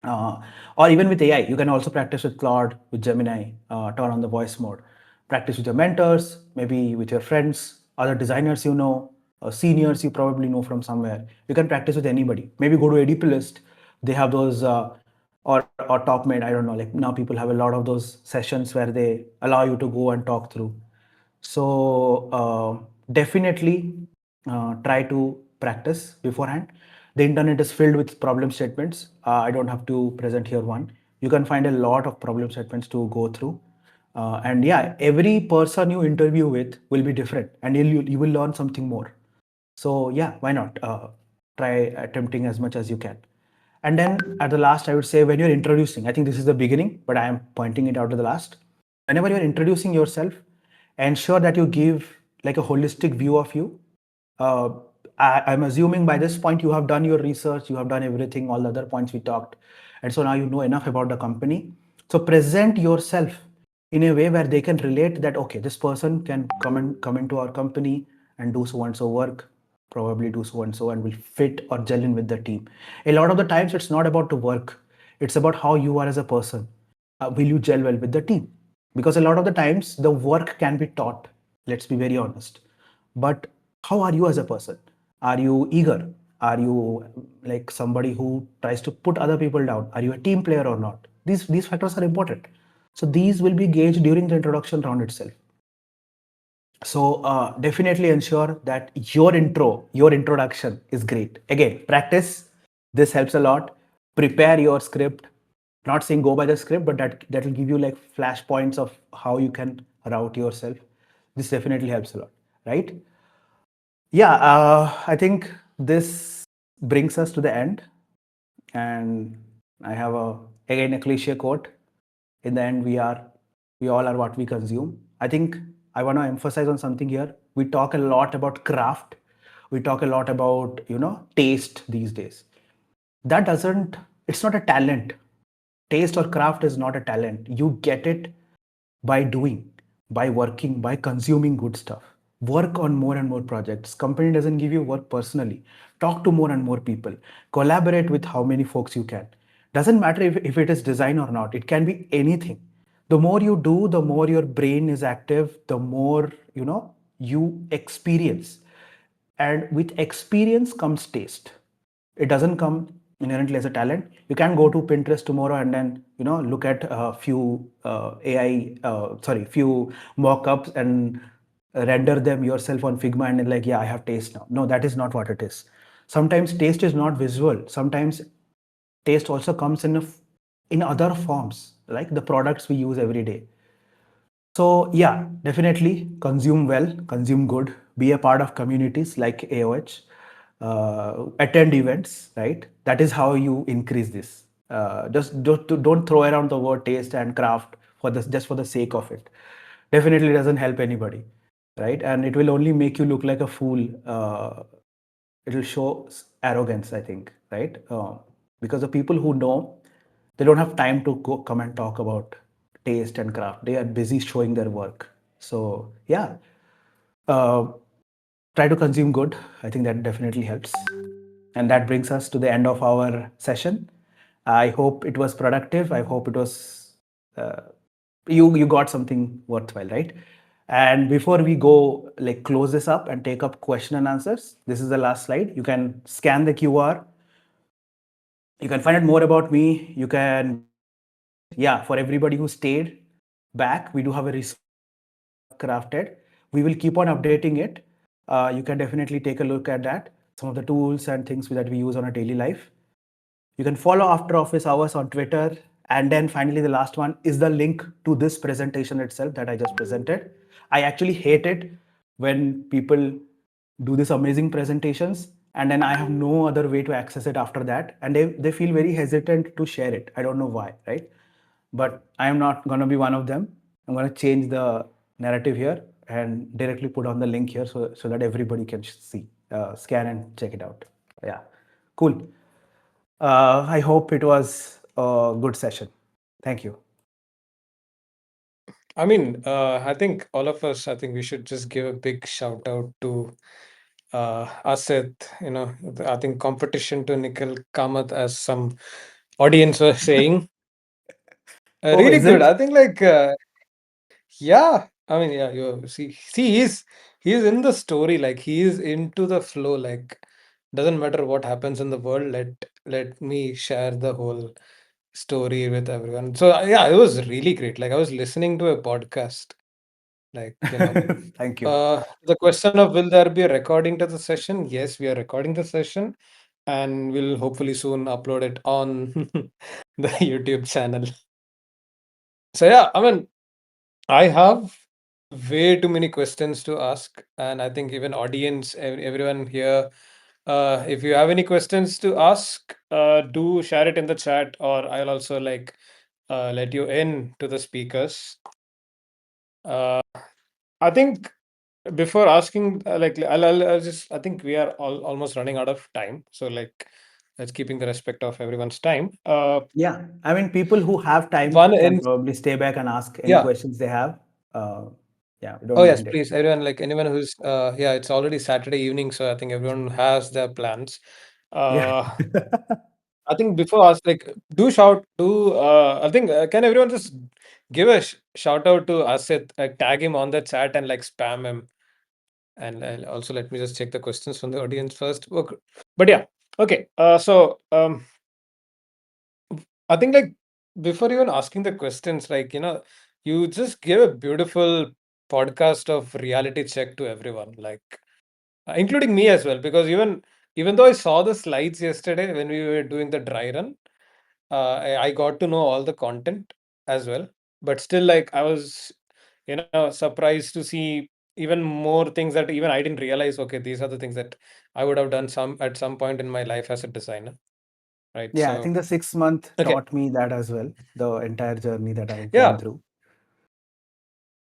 or even with AI. You can also practice with Claude, with Gemini, turn on the voice mode. Practice with your mentors, maybe with your friends, other designers seniors you probably know from somewhere. You can practice with anybody. Maybe go to ADP. They have those, or TopMate. I don't know. Like now, people have a lot of those sessions where they allow you to go and talk through. So definitely try to practice beforehand. The internet is filled with problem statements. I don't have to present here one. You can find a lot of problem statements to go through. And yeah, every person you interview with will be different, and you will learn something more. So yeah, why not try attempting as much as you can. And then at the last, I would say when you're introducing, I think this is the beginning, but I am pointing it out to the last. Whenever you're introducing yourself, ensure that you give like a holistic view of you. uh, I'm assuming by this point you have done your research, you have done everything, all the other points we talked, and so now you know enough about the company. So present yourself in a way where they can relate that okay, this person can come into our company and do so and so work, probably do so and so, and will fit or gel in with the team. A lot of the times it's not about the work, it's about how you are as a person. Will you gel well with the team? Because a lot of the times the work can be taught, let's be very honest, but how are you as a person? Are you eager? Are you like somebody who tries to put other people down? Are you a team player or not? These factors are important. So these will be gauged during the introduction round itself. So definitely ensure that your introduction is great. Again, practice. This helps a lot. Prepare your script. Not saying go by the script, but that will give you like flashpoints of how you can route yourself. This definitely helps a lot, right? Yeah, I think this brings us to the end, and I have again a cliche quote. In the end, we all are what we consume. I think I want to emphasize on something here. We talk a lot about craft. We talk a lot about taste these days. That doesn't. It's not a talent. Taste or craft is not a talent. You get it by doing, by working, by consuming good stuff. Work on more and more projects. Company doesn't give you work personally. Talk to more and more people. Collaborate with how many folks you can. Doesn't matter if it is design or not. It can be anything. The more you do, the more your brain is active, the more you experience. And with experience comes taste. It doesn't come inherently as a talent. You can go to Pinterest tomorrow and then look at a few few mock-ups and render them yourself on Figma and like, yeah, I have taste now. No, that is not what it is. Sometimes taste is not visual. Sometimes taste also comes in other forms, like the products we use every day. So yeah, definitely consume well, consume good, be a part of communities like AOH, attend events, right? That is how you increase this. Just don't throw around the word taste and craft for just for the sake of it. Definitely doesn't help anybody. right? And it will only make you look like a fool. It will show arrogance, I think, right? Because the people who know, they don't have time to come and talk about taste and craft. They are busy showing their work. So yeah, uh, try to consume good. I think that definitely helps. And that brings us to the end of our session. I hope it was productive. I hope it was uh, you got something worthwhile, right? And before we go, like close this up and take up question and answers, this is the last slide. You can scan the QR. You can find out more about me. You can get the content. Yeah, for everybody who stayed back, we do have a resource that we have crafted. We will keep on updating it. You can definitely take a look at that. Some of the tools and things that we use on a daily life. You can follow After Office Hours on Twitter. And then finally, the last one is the link to this presentation itself that I just presented. I actually hate it when people do these amazing presentations and then I have no other way to access it after that. And they feel very hesitant to share it. I don't know why, right? But I am not going to be one of them. I'm going to change the narrative here and directly put on the link here so that everybody can see, scan and check it out. Yeah, cool. I hope it was a good session. Thank you. I mean, I think all of us, I think we should just give a big shout out to Asit, I think competition to Nikhil Kamath, as some audience were saying. Oh, Really is good. it? I think like yeah. I mean, yeah, you see he's in the story, like he is into the flow, like doesn't matter what happens in the world, let me share the whole story with everyone. So yeah, it was really great. Like I was listening to a podcast, like Thank you. the question of will there be a recording to the session? Yes, we are recording the session and we'll hopefully soon upload it on the YouTube channel. So yeah, I mean, I have way too many questions to ask, and I think even audience, everyone here, if you have any questions to ask, do share it in the chat, or I'll also like let you in to the speakers. Uh, I think before asking, I'll just, I think we are almost running out of time, so like let's keeping the respect of everyone's time. Yeah, I mean, people who have time One can in, probably stay back and ask any yeah. questions they have. Uh, yeah, we Oh don't yes, mind it. please. Everyone, like anyone who's yeah, it's already Saturday evening, so I think everyone has their plans. Yeah. Uh I think before us, like do shout do I think can everyone just give a shout out to Asit, like tag him on the chat and like spam him. And also let me just check the questions from the audience first. Okay. But yeah, okay. So I think like before even asking the questions, like you just give a beautiful podcast of reality check to everyone. Like including me as well, because even though I saw the slides yesterday when we were doing the dry run, I got to know all the content as well. But still, like I was, surprised to see even more things that even I didn't realize. Okay, these are the things that I would have done some at some point in my life as a designer, right? Yeah, I So think the 6 month okay, taught me that as well, the entire journey that I've gone yeah, through.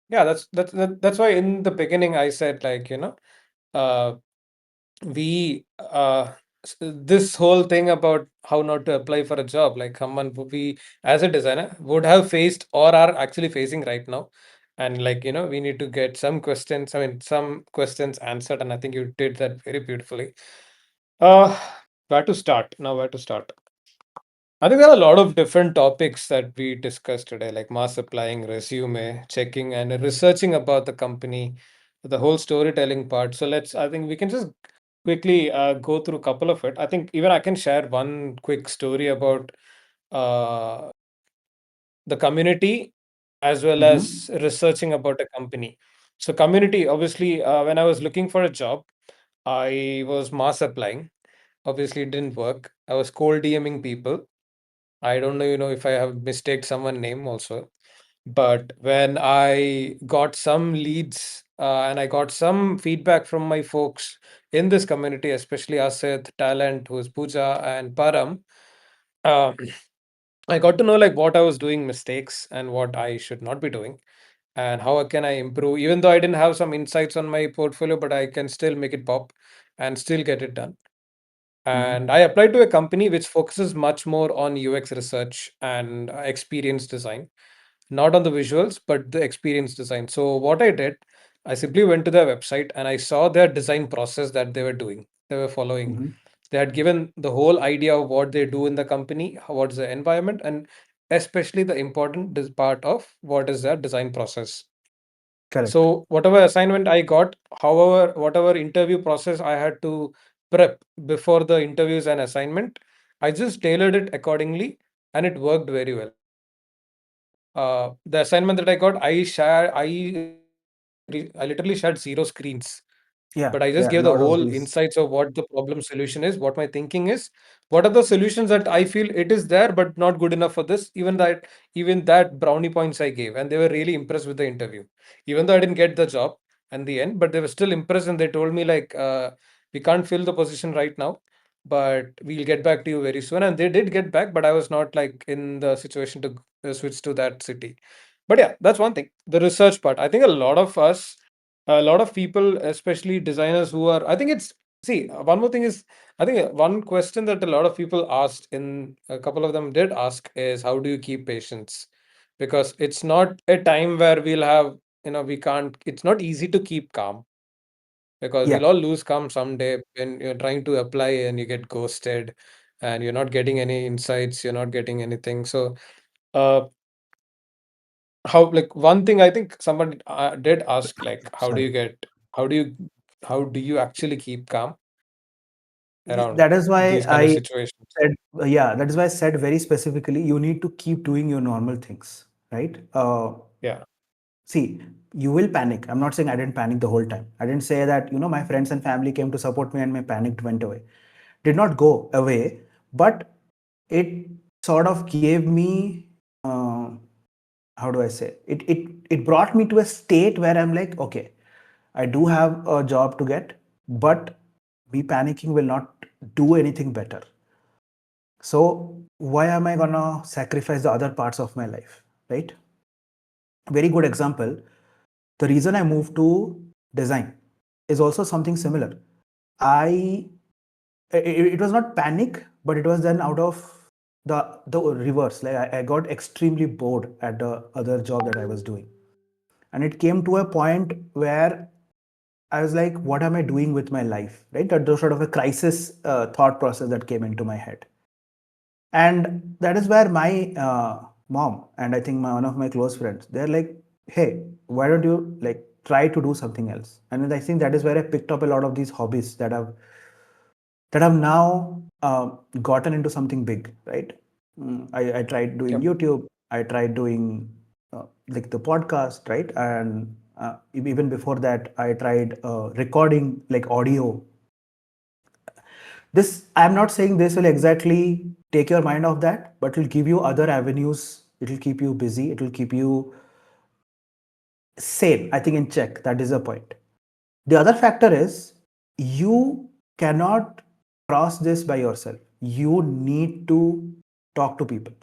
yeah. That's why in the beginning I said like uh, we this whole thing about how not to apply for a job, like someone we as a designer would have faced or are actually facing right now, and like we need to get some questions, I mean some questions answered, and I think you did that very beautifully. uh where to start now, where to start? I think there are a lot of different topics that we discussed today, like mass applying, resume, checking, and researching about the company, the whole storytelling part. So I think we can just quickly go through a couple of it. I think even I can share one quick story about uh, the community as well Mm-hmm. as researching about a company. So, community, obviously, when I was looking for a job, I was mass applying. Obviously, it didn't work. I was cold DMing people. I don't know, if I have mistaked someone name also. But when I got some leads and I got some feedback from my folks in this community, especially Asit, Talent, who's Pooja, and Param, uh, I got to know like what I was doing mistakes and what I should not be doing. and how can I improve, even though I didn't have some insights on my portfolio, but I can still make it pop and still get it done. And Mm-hmm. I applied to a company which focuses much more on UX research and experience design, not on the visuals, but the experience design. So what I did, I simply went to their website and I saw their design process that they were doing, they were following. Mm-hmm. They had given the whole idea of what they do in the company, what's the environment, and especially the important part of what is their design process. Correct. So whatever assignment I got, however, whatever interview process I had to prep before the interviews and assignment, I just tailored it accordingly, and it worked very well. The assignment that I got, I literally shared zero screens, Yeah, but I just yeah, a gave the lot of whole these. insights of what the problem solution is, what my thinking is, what are the solutions that I feel it is there but not good enough for this. Even that brownie points I gave, and they were really impressed with the interview. Even though I didn't get the job in the end, but they were still impressed, and they told me like, we can't fill the position right now, but we'll get back to you very soon. And they did get back, but I was not like in the situation to switch to that city. But yeah, that's one thing. The research part. I think a lot of people, especially designers who are, I think it's, see, one more thing is, I think one question that a lot of people asked, in a couple of them did ask, is how do you keep patience? Because it's not a time where we'll have, we can't, it's not easy to keep calm, because Yeah, we'll all lose calm someday when you're trying to apply and you get ghosted and you're not getting any insights, you're not getting anything. So, uh, how, like, one thing I think someone did ask, like, sorry. how do you how do you actually keep calm around That is why these kind of I situations? said, yeah, that is why I said very specifically, you need to keep doing your normal things, right? Yeah. See, you will panic. I'm not saying I didn't panic the whole time. I didn't say that, my friends and family came to support me and my panic went away. Did not go away, but it sort of gave me, uh, how do I say, it brought me to a state where I'm like, okay, I do have a job to get, but me panicking will not do anything better. So why am I gonna sacrifice the other parts of my life, right? Very good example. The reason I moved to design is also something similar. I it was not panic, but it was then out of the reverse. Like I got extremely bored at the other job that I was doing, and it came to a point where I was like, "What am I doing with my life?" Right? That was sort of a crisis thought process that came into my head, and that is where my mom and I think one of my close friends, they're like, hey, why don't you like try to do something else? And then I think that is where I picked up a lot of these hobbies that have now gotten into something big, right? I tried doing Yep. YouTube. I tried doing like the podcast, right? And even before that, I tried recording like audio. This, I'm not saying this will exactly take your mind off that, but it'll give you other avenues. It'll keep you busy. It'll keep you sane. I think in check. That is the point. The other factor is you cannot cross this by yourself. You need to talk to people.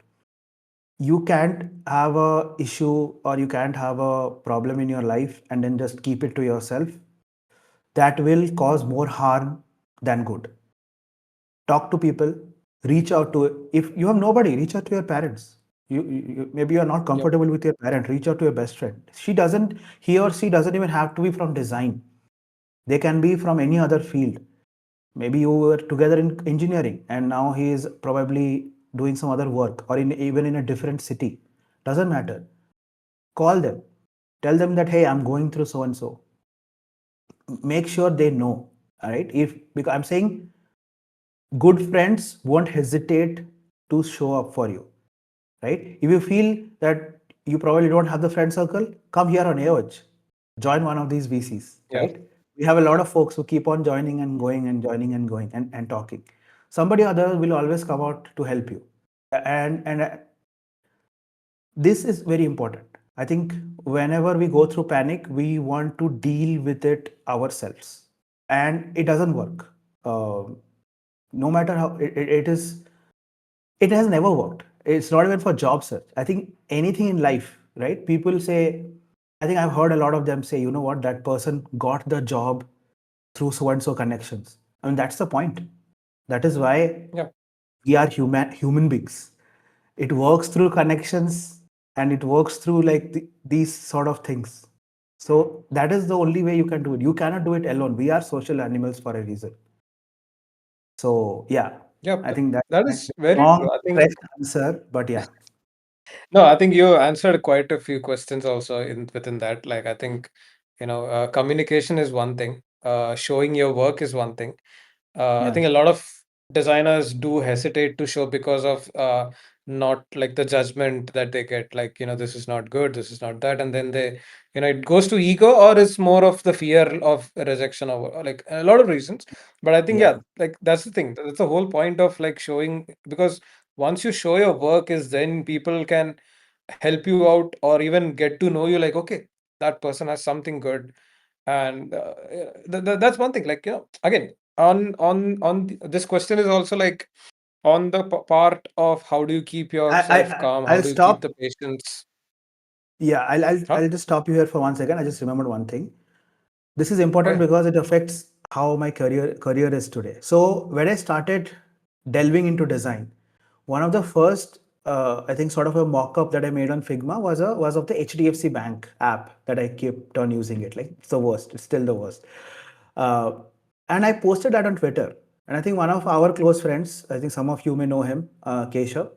You can't have a issue or you can't have a problem in your life and then just keep it to yourself. That will cause more harm than good. Talk to people, reach out to, if you have nobody, reach out to your parents. Maybe you're not Yep. comfortable with your parent, reach out to your best friend. He or she doesn't even have to be from design. They can be from any other field. Maybe you were together in engineering and now he is probably doing some other work or even in a different city. Doesn't matter. Call them. Tell them that, hey, I'm going through so and so. Make sure they know. All right. Because I'm saying good friends won't hesitate to show up for you, right? If you feel that you probably don't have the friend circle, come here on AOH, join one of these VCs, Yeah. right? We have a lot of folks who keep on joining and going and joining and going and talking. Somebody or other will always come out to help you. And this is very important. I think whenever we go through panic, we want to deal with it ourselves, and it doesn't work. No matter how it is, it has never worked. It's not even for job search. I think anything in life, right? People say I think I've heard a lot of them say, you know what, that person got the job through so and so connections. I mean, that's the point. That is why Yeah, we are human beings. It works through connections, and it works through like these sort of things. So that is the only way you can do it. You cannot do it alone. We are social animals for a reason. So yeah, yeah, I think that's that my is very long true. I think stretched answer, but yeah, no, I think you answered quite a few questions also in within that. Like I think, communication is one thing. Showing your work is one thing. I yeah, think a lot of designers do hesitate to show because of not like the judgment that they get, like, this is not good, this is not that, and then it goes to ego, or it's more of the fear of rejection, or like a lot of reasons. But I think, yeah, yeah, like that's the thing. That's the whole point of like showing, because once you show your work, is then people can help you out or even get to know you, like, okay, that person has something good. And that's one thing, like, again, this question is also like on the part of how do you keep yourself calm, how I'll do you keep stop. the patience. Yeah, Huh? I'll just stop you here for 1 second. I just remembered one thing. This is important Okay. because it affects how my career is today. So when I started delving into design, one of the first I think sort of a mock-up that I made on Figma was of the HDFC Bank app that I kept on using it. Like it's the worst. It's still the worst. Uh, and I posted that on Twitter. And I think one of our close friends, I think some of you may know him, Keshav,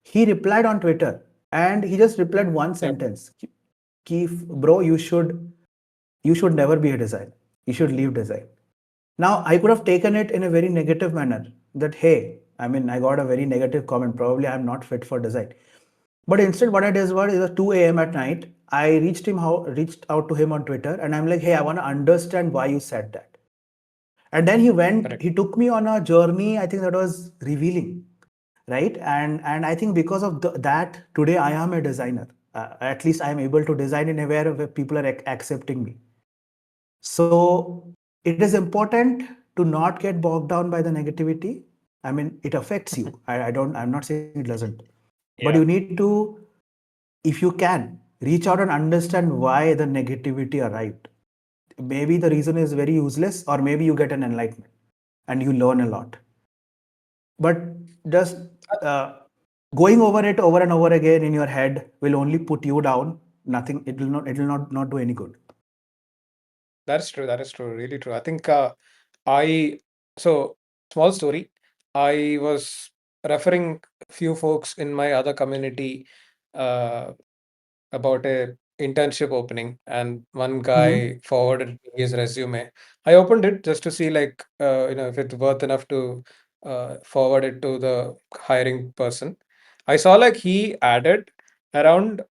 he replied on Twitter, and he just replied one Yep. sentence. Keith, bro, you should never be a designer. You should leave design. Now, I could have taken it in a very negative manner that, hey, I mean, I got a very negative comment. Probably I'm not fit for design. But instead, what I did was, it was 2 a.m. at night. I reached out to him on Twitter, and I'm like, hey, I want to understand why you said that. And then Correct. he took me on a journey, I think that was revealing, right? And I think because of that, today I am a designer. At least I am able to design in a way where people are accepting me. So it is important to not get bogged down by the negativity. I mean, it affects you. I'm not saying it doesn't. But you Yeah, need to, if you can, reach out and understand why the negativity arrived. Maybe the reason is very useless, or maybe you get an enlightenment and you learn a lot. But just uh, going over it over and over again in your head will only put you down. Nothing. It will not do any good. that is true. That is true. Really true. I think I so small story. I was referring few folks in my other community uh, about a internship opening, and one Mm-hmm. guy forwarded me his resume. I opened it just to see, like, if it's worth enough to forward it to the hiring person. I saw like he added around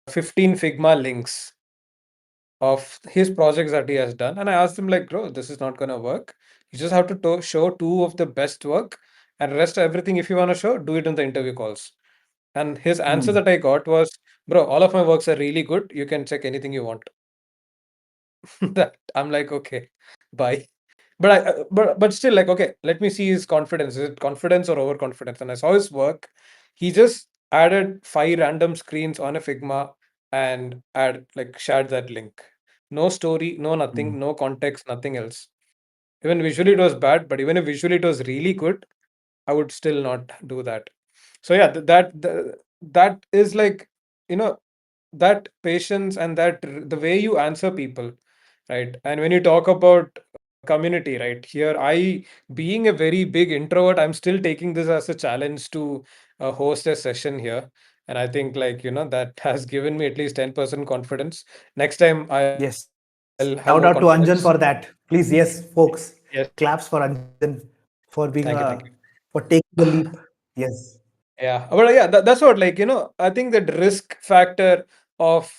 15 Figma links of his projects that he has done, and I asked him, like, bro, this is not gonna work. You just have to show two of the best work, and rest everything, if you want to show, do it in the interview calls. And his answer Mm. that I got was, bro, all of my works are really good. You can check anything you want. That I'm like, okay, bye. But still, like, okay, let me see his confidence. Is it confidence or overconfidence? And I saw his work. He just added 5 random screens on a Figma and shared that link. No story, no Mm. nothing, no context, nothing else. Even visually it was bad, but even if visually it was really good, I would still not do that. So yeah, that is like, you know that patience and the way you answer people, right? And when you talk about community, right, here, I, being a very big introvert, I'm still taking this as a challenge to host a session here. And I think, like, that has given me at least 10% confidence. Next time I'll have more Yes. Shout confidence. out to Anjan for that. Please, yes, folks. Yes, Claps for Anjan for being thank you. for taking the leap. Yes. Yeah, but yeah, that's what, like, I think that risk factor of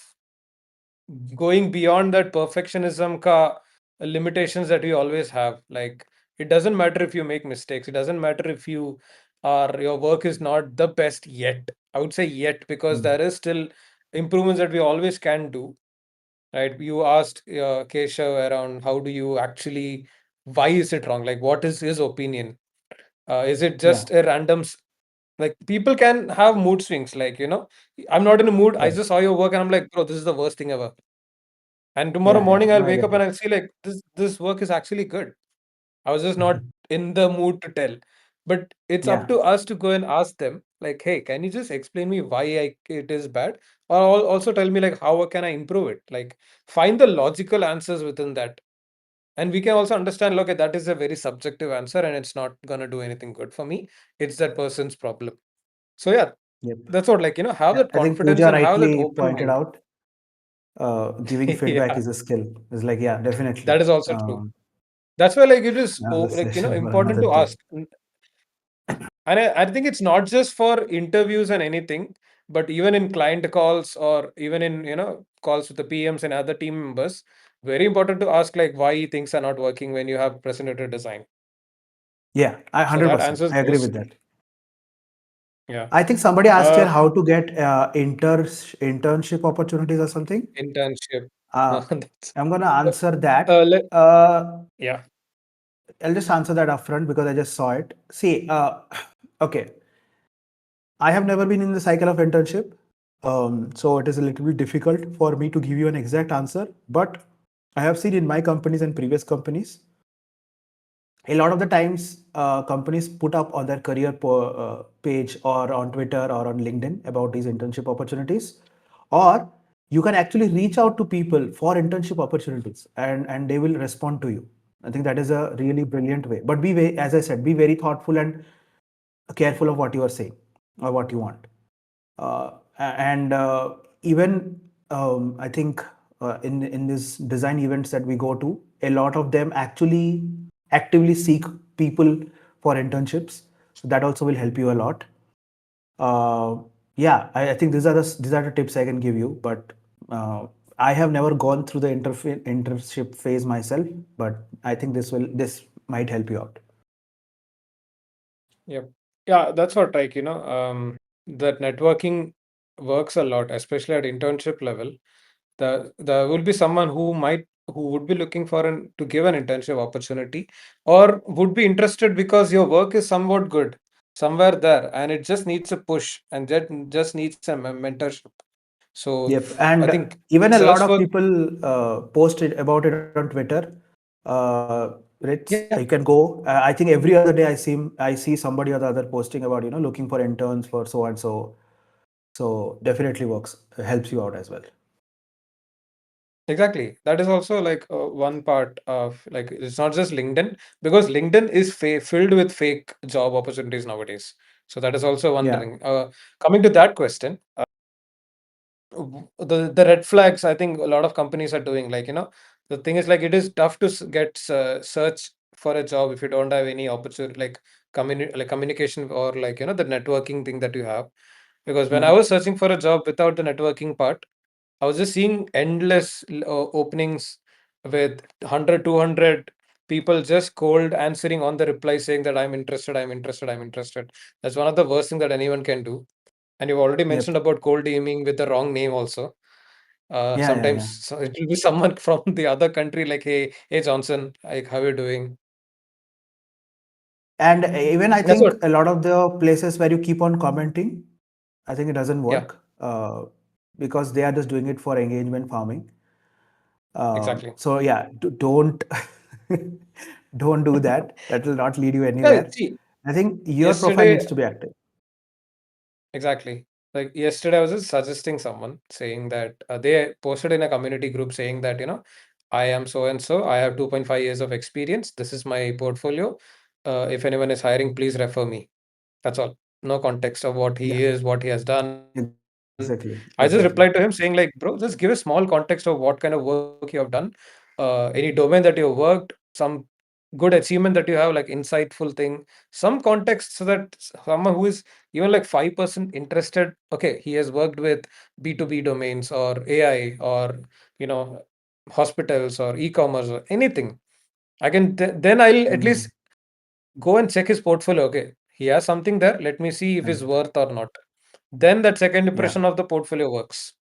going beyond that perfectionism ka limitations that we always have. Like, it doesn't matter if you make mistakes. It doesn't matter if your work is not the best yet. I would say yet, because Mm. there is still improvements that we always can do. Right? You asked Keshav around how do you actually, why is it wrong? Like, what is his opinion? Is it Yeah. just a random Like people can have mood swings. Like, I'm not in a mood. I Right. just saw your work and I'm like, bro, this is the worst thing ever. And tomorrow Yeah, yeah. morning No, I'll I wake get up and it. I'll see like this work is actually good. I was just not in the mood to tell. But it's up Yeah. to us to go and ask them, like, hey, can you just explain me why it is bad? Or also tell me like how can I improve it? Like find the logical answers within that. And we can also understand, okay, that is a very subjective answer and it's not gonna do anything good for me. It's that person's problem. So yeah, Yep. that's what, like, have that I think confidence Pooja and have that rightly open pointed mind. out giving feedback Yeah, is a skill. It's like, yeah, that definitely. is also true. That's why like it is Another like, session for important another to day. ask. And I think it's not just for interviews and anything, but even in client calls or even in, calls with the PMs and other team members, very important to ask like why things are not working when you have presented a design. Yeah, I So that 100%. answers I agree those with two. that. Yeah. I think somebody asked here Uh, how to get internship opportunities or something. Internship. Uh, That's, I'm gonna uh, answer that. let, yeah. I'll just answer that upfront because I just saw it. See, okay, I have never been in the cycle of internship, so it is a little bit difficult for me to give you an exact answer. But I have seen in my companies and previous companies, a lot of the times companies put up on their career page or on Twitter or on LinkedIn about these internship opportunities, or you can actually reach out to people for internship opportunities and they will respond to you. I think that is a really brilliant way, but as I said, be very thoughtful and careful of what you are saying or what you want. And even I think in these design events that we go to, a lot of them actually actively seek people for internships. So that also will help you a lot. Uh, yeah, I think these are the tips I can give you. But I have never gone through the internship phase myself. But I think this might help you out. Yep. Yeah, that's what, like, that networking works a lot, especially at internship level. There will be someone who would be looking for an to give an internship opportunity or would be interested because your work is somewhat good somewhere there and it just needs a push and just needs a mentorship. So Yep, I and think even a lot search of for, people post about it on Twitter. Rich, yeah, you can go. I think every other day I see somebody or the other posting about looking for interns for so and so. So definitely works, helps you out as well. exactly. That is also like one part of, like, it's not just LinkedIn because LinkedIn is filled with fake job opportunities nowadays. So that is also one Yeah. thing. Coming to that question, the red flags I think a lot of companies are doing, like, the thing is like it is tough to get search for a job if you don't have any opportunity, like communication or like the networking thing that you have. Because when I Mhm. was searching for a job without the networking part, I was just seeing endless openings with 100, 200 people just cold answering on the reply saying that I'm interested, I'm interested, I'm interested. That's one of the worst thing that anyone can do. And you've already Yep. mentioned about cold aiming with the wrong name also. Yeah, yeah, Sometimes yeah. it will be someone from the other country, like, hey Johnson, like, how you doing? And even I That's think what. a lot of the places where you keep on commenting, I think it doesn't Yeah, work because they are just doing it for engagement farming. exactly. So yeah, don't don't do that. That will not lead you Yeah, anywhere. see, I think your profile yesterday, needs to be active. exactly. Like yesterday, I was just suggesting someone saying that they posted in a community group saying that, I am so and so, I have 2.5 years of experience. This is my portfolio. If anyone is hiring, please refer me. That's all. No context of what Yeah, he is, what he has done. I just exactly, replied to him saying, exactly. like, bro, just give a small context of what kind of work you have done, any domain that you worked, some good achievement that you have, like insightful thing, some context, so that someone who is even like 5% interested, okay, he has worked with B2B domains or AI or, you know, hospitals or e-commerce or anything. I can, then I'll at Mhm. least go and check his portfolio. Okay, he has something there. Let me see if Right. it's worth or not. Then that second Yeah, impression of the portfolio works.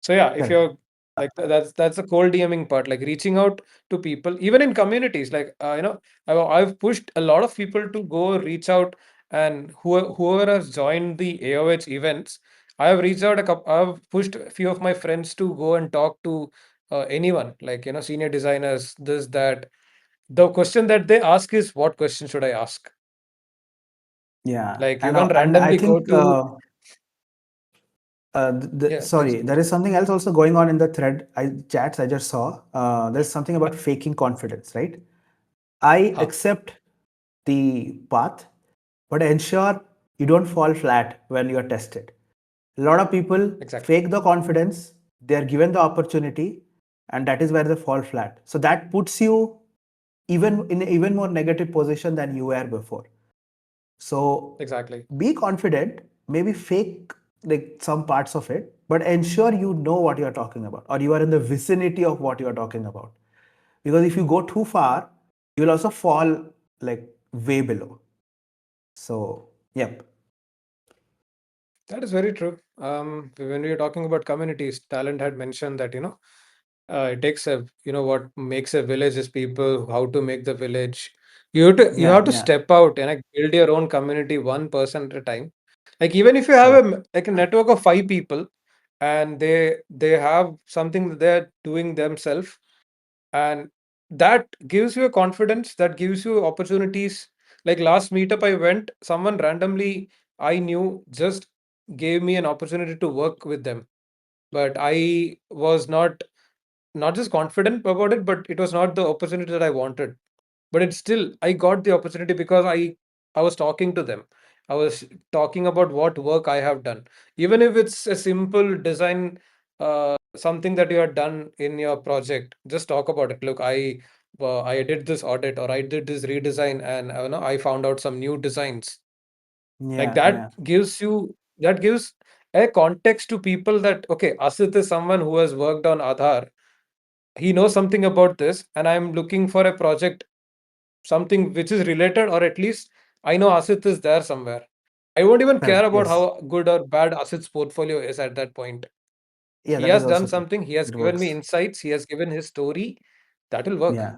So yeah, if correct. you're like that's the cold DMing part, like reaching out to people, even in communities. Like I've pushed a lot of people to go reach out and whoever has joined the AOH events, I have reached out a couple. I've pushed a few of my friends to go and talk to anyone, like senior designers, this that. The question that they ask is, what question should I ask? Yeah, Like you and can't and I randomly go think to. Yeah, please sorry, go. there is something else also going on in the thread chats I just saw. There's something Yeah. about faking confidence, right? I Huh, accept the path, but ensure you don't fall flat when you are tested. A lot of people exactly. fake the confidence, they are given the opportunity, and that is where they fall flat. So that puts you even in an even more negative position than you were before. So Exactly. be confident, maybe fake like some parts of it, but ensure you know what you're talking about or you are in the vicinity of what you're talking about. Because if you go too far, you'll also fall like way below. So, yep. That is very true. When we were talking about communities, Talent had mentioned that, it takes what makes a village is people, how to make the village. You Yeah, have to yeah, step out and like, build your own community one person at a time. Like even if you have correct. like a network of five people and they have something that they're doing themselves, and that gives you a confidence, that gives you opportunities. Like last meetup I went, someone randomly I knew just gave me an opportunity to work with them, but I was not just confident about it, but it was not the opportunity that I wanted. But it's still I got the opportunity because I was talking to them. I was talking about what work I have done, even if it's a simple design, something that you have done in your project. Just talk about it. Look, I did this audit or I did this redesign, and I found out some new designs. Like Yeah, that yeah. gives a context to people that okay, Asit is someone who has worked on Aadhaar. He knows something about this, and I'm looking for a project, something which is related, or at least I know Asit is there somewhere. I won't even care Correct. about Yes. how good or bad Asit's portfolio is at that point. Yeah, He that is has also done true. something, he has It given me works. insights, he has given his story. That will work. Yeah.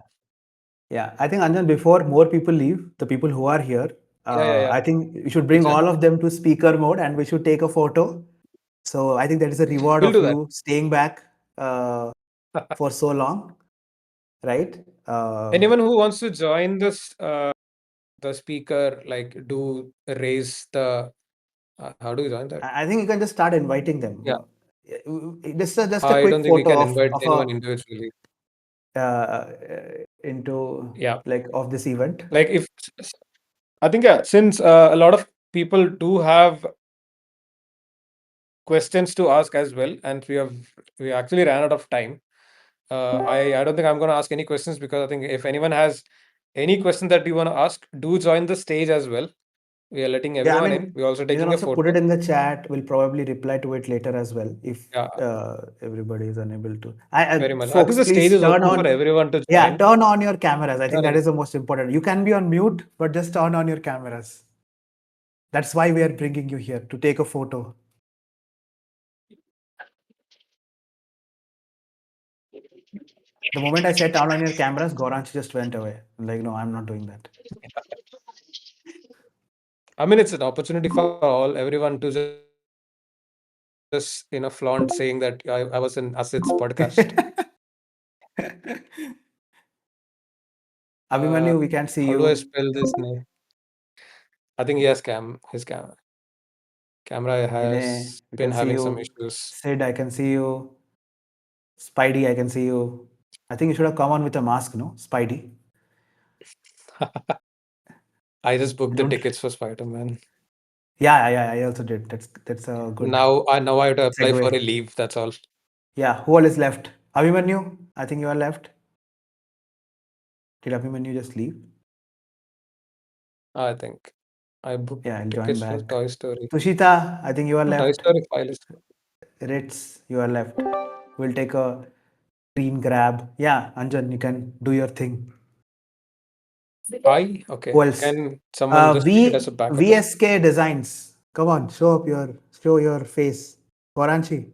Yeah, I think Anjan, before more people leave, the people who are here, Yeah, yeah, yeah. I think you should bring Please add. all of them to speaker mode and we should take a photo. So I think that is a reward We'll of do that. you staying back for so long, right? Anyone who wants to join this, the speaker, like do raise the, how do you join that? I think you can just start inviting them. Yeah, Just a I quick don't think we photo can of invite of anyone a individually. into Yeah, like of this event. like if I think, yeah, since a lot of people do have questions to ask as well, and we actually ran out of time. I don't think I'm going to ask any questions, because I think if anyone has any question that you want to ask, do join the stage as well. We are letting Yeah, I everyone in. mean, We're also you can taking a also put it photo. in the chat. We'll probably reply to it later as well if Yeah, everybody is unable to. very much. I think Folks, the stage please is turn open for on. everyone to Yeah, join. turn on your cameras. I think that Turning. is the most important. You can be on mute, but just turn on your cameras. That's why we are bringing you here to take a photo. The moment I said turn on your cameras, Goranch just went away. I'm like, no, I'm not doing that. I mean, it's an opportunity for all everyone to just flaunt saying that I was in Asit's podcast. Abhimanyu, we How can't do I see spell you. this name? I think he has camera Vinay, has we been can see having some you. issues. Sid, I can see you. Spidey, I can see you. I think you should have come on with a mask, no? Spidey. I just booked the Don't. tickets for Spider-Man. Yeah, yeah, I also did. That's a good Now I have to apply for a segue. leave. That's all. Yeah, who all is left? Abhimanyu, I think you are left. Did Abhimanyu just leave? I think I booked Yeah, I'll join tickets for back. Toy Story. Tushita, I think you are No, Toy left. Story file is. Ritz, you are left. We'll take a screen grab. Yeah, Anjan, you can do your thing. I okay. Who else? Can someone just take it as a backup as VSK Designs. Come on, show your face. Varanchi.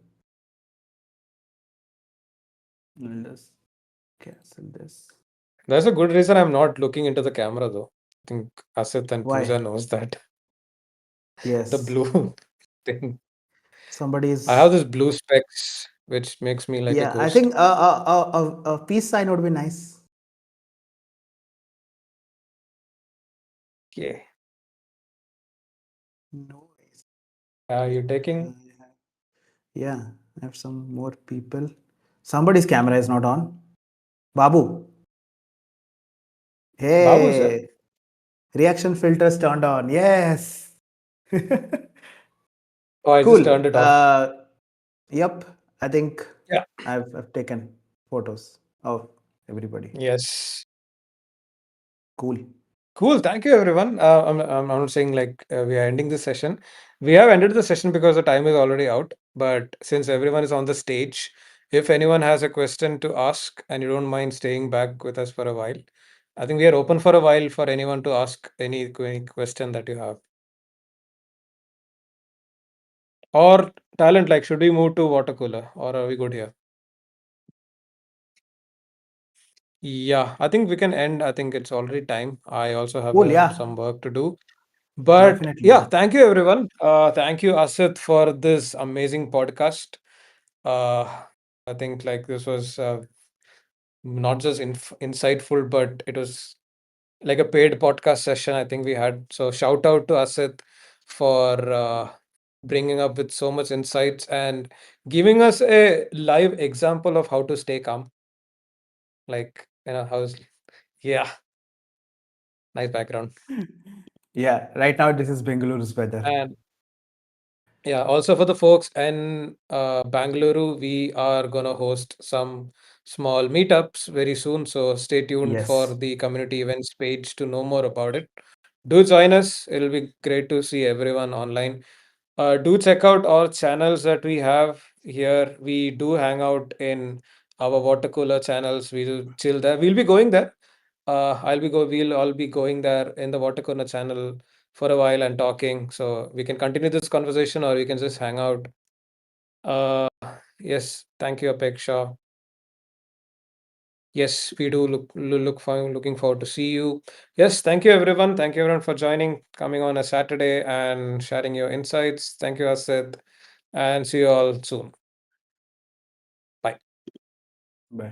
I'll just cancel this. There's a good reason I'm not looking into the camera though. I think Asit and Why? Pooja knows that. The Yes. blue thing. Somebody I have is. this blue specs, which makes me like a Yeah, I ghost. think a peace sign would be nice. Okay. No worries. Are you Uh, taking yeah, I have some more people. Somebody's camera is not on. Babu. Babu, sir? Hey, reaction filters turned on. Yes. Oh, I just Cool. turned it off. Yep. I think Yeah. I've taken photos of everybody. Yes. Cool. Cool. Thank you, everyone. I'm not saying like we are ending this session. We have ended the session because the time is already out. But since everyone is on the stage, if anyone has a question to ask and you don't mind staying back with us for a while, I think we are open for a while for anyone to ask any question that you have. Or talent, like, should we move to water cooler or are we good here? Yeah, I think we can end. I think it's already time. I also have Cool. Yeah. some work to do. But Definitely. yeah, thank you everyone. Thank you, Asit, for this amazing podcast. Uh, I think like this was not just insightful, but it was like a paid podcast session. I think we had so shout out to Asit for bringing up with so much insights and giving us a live example of how to stay calm. Like how's yeah, nice background. Yeah. Right now, this is Bengaluru's weather. And yeah, also for the folks in Bangalore, we are gonna host some small meetups very soon. So stay tuned for Yes. the community events page to know more about it. Do join us. It'll be great to see everyone online. Do check out our channels that we have here. We do hang out in our water cooler channels. We do chill there. We'll be going there. We'll all be going there in the water cooler channel for a while and talking. So we can continue this conversation or we can just hang out. Uh, yes, thank you, Apeksha. Yes, we do looking forward to see you. Yes, thank you everyone. Thank you everyone for joining, coming on a Saturday and sharing your insights. Thank you, Asid, and see you all soon.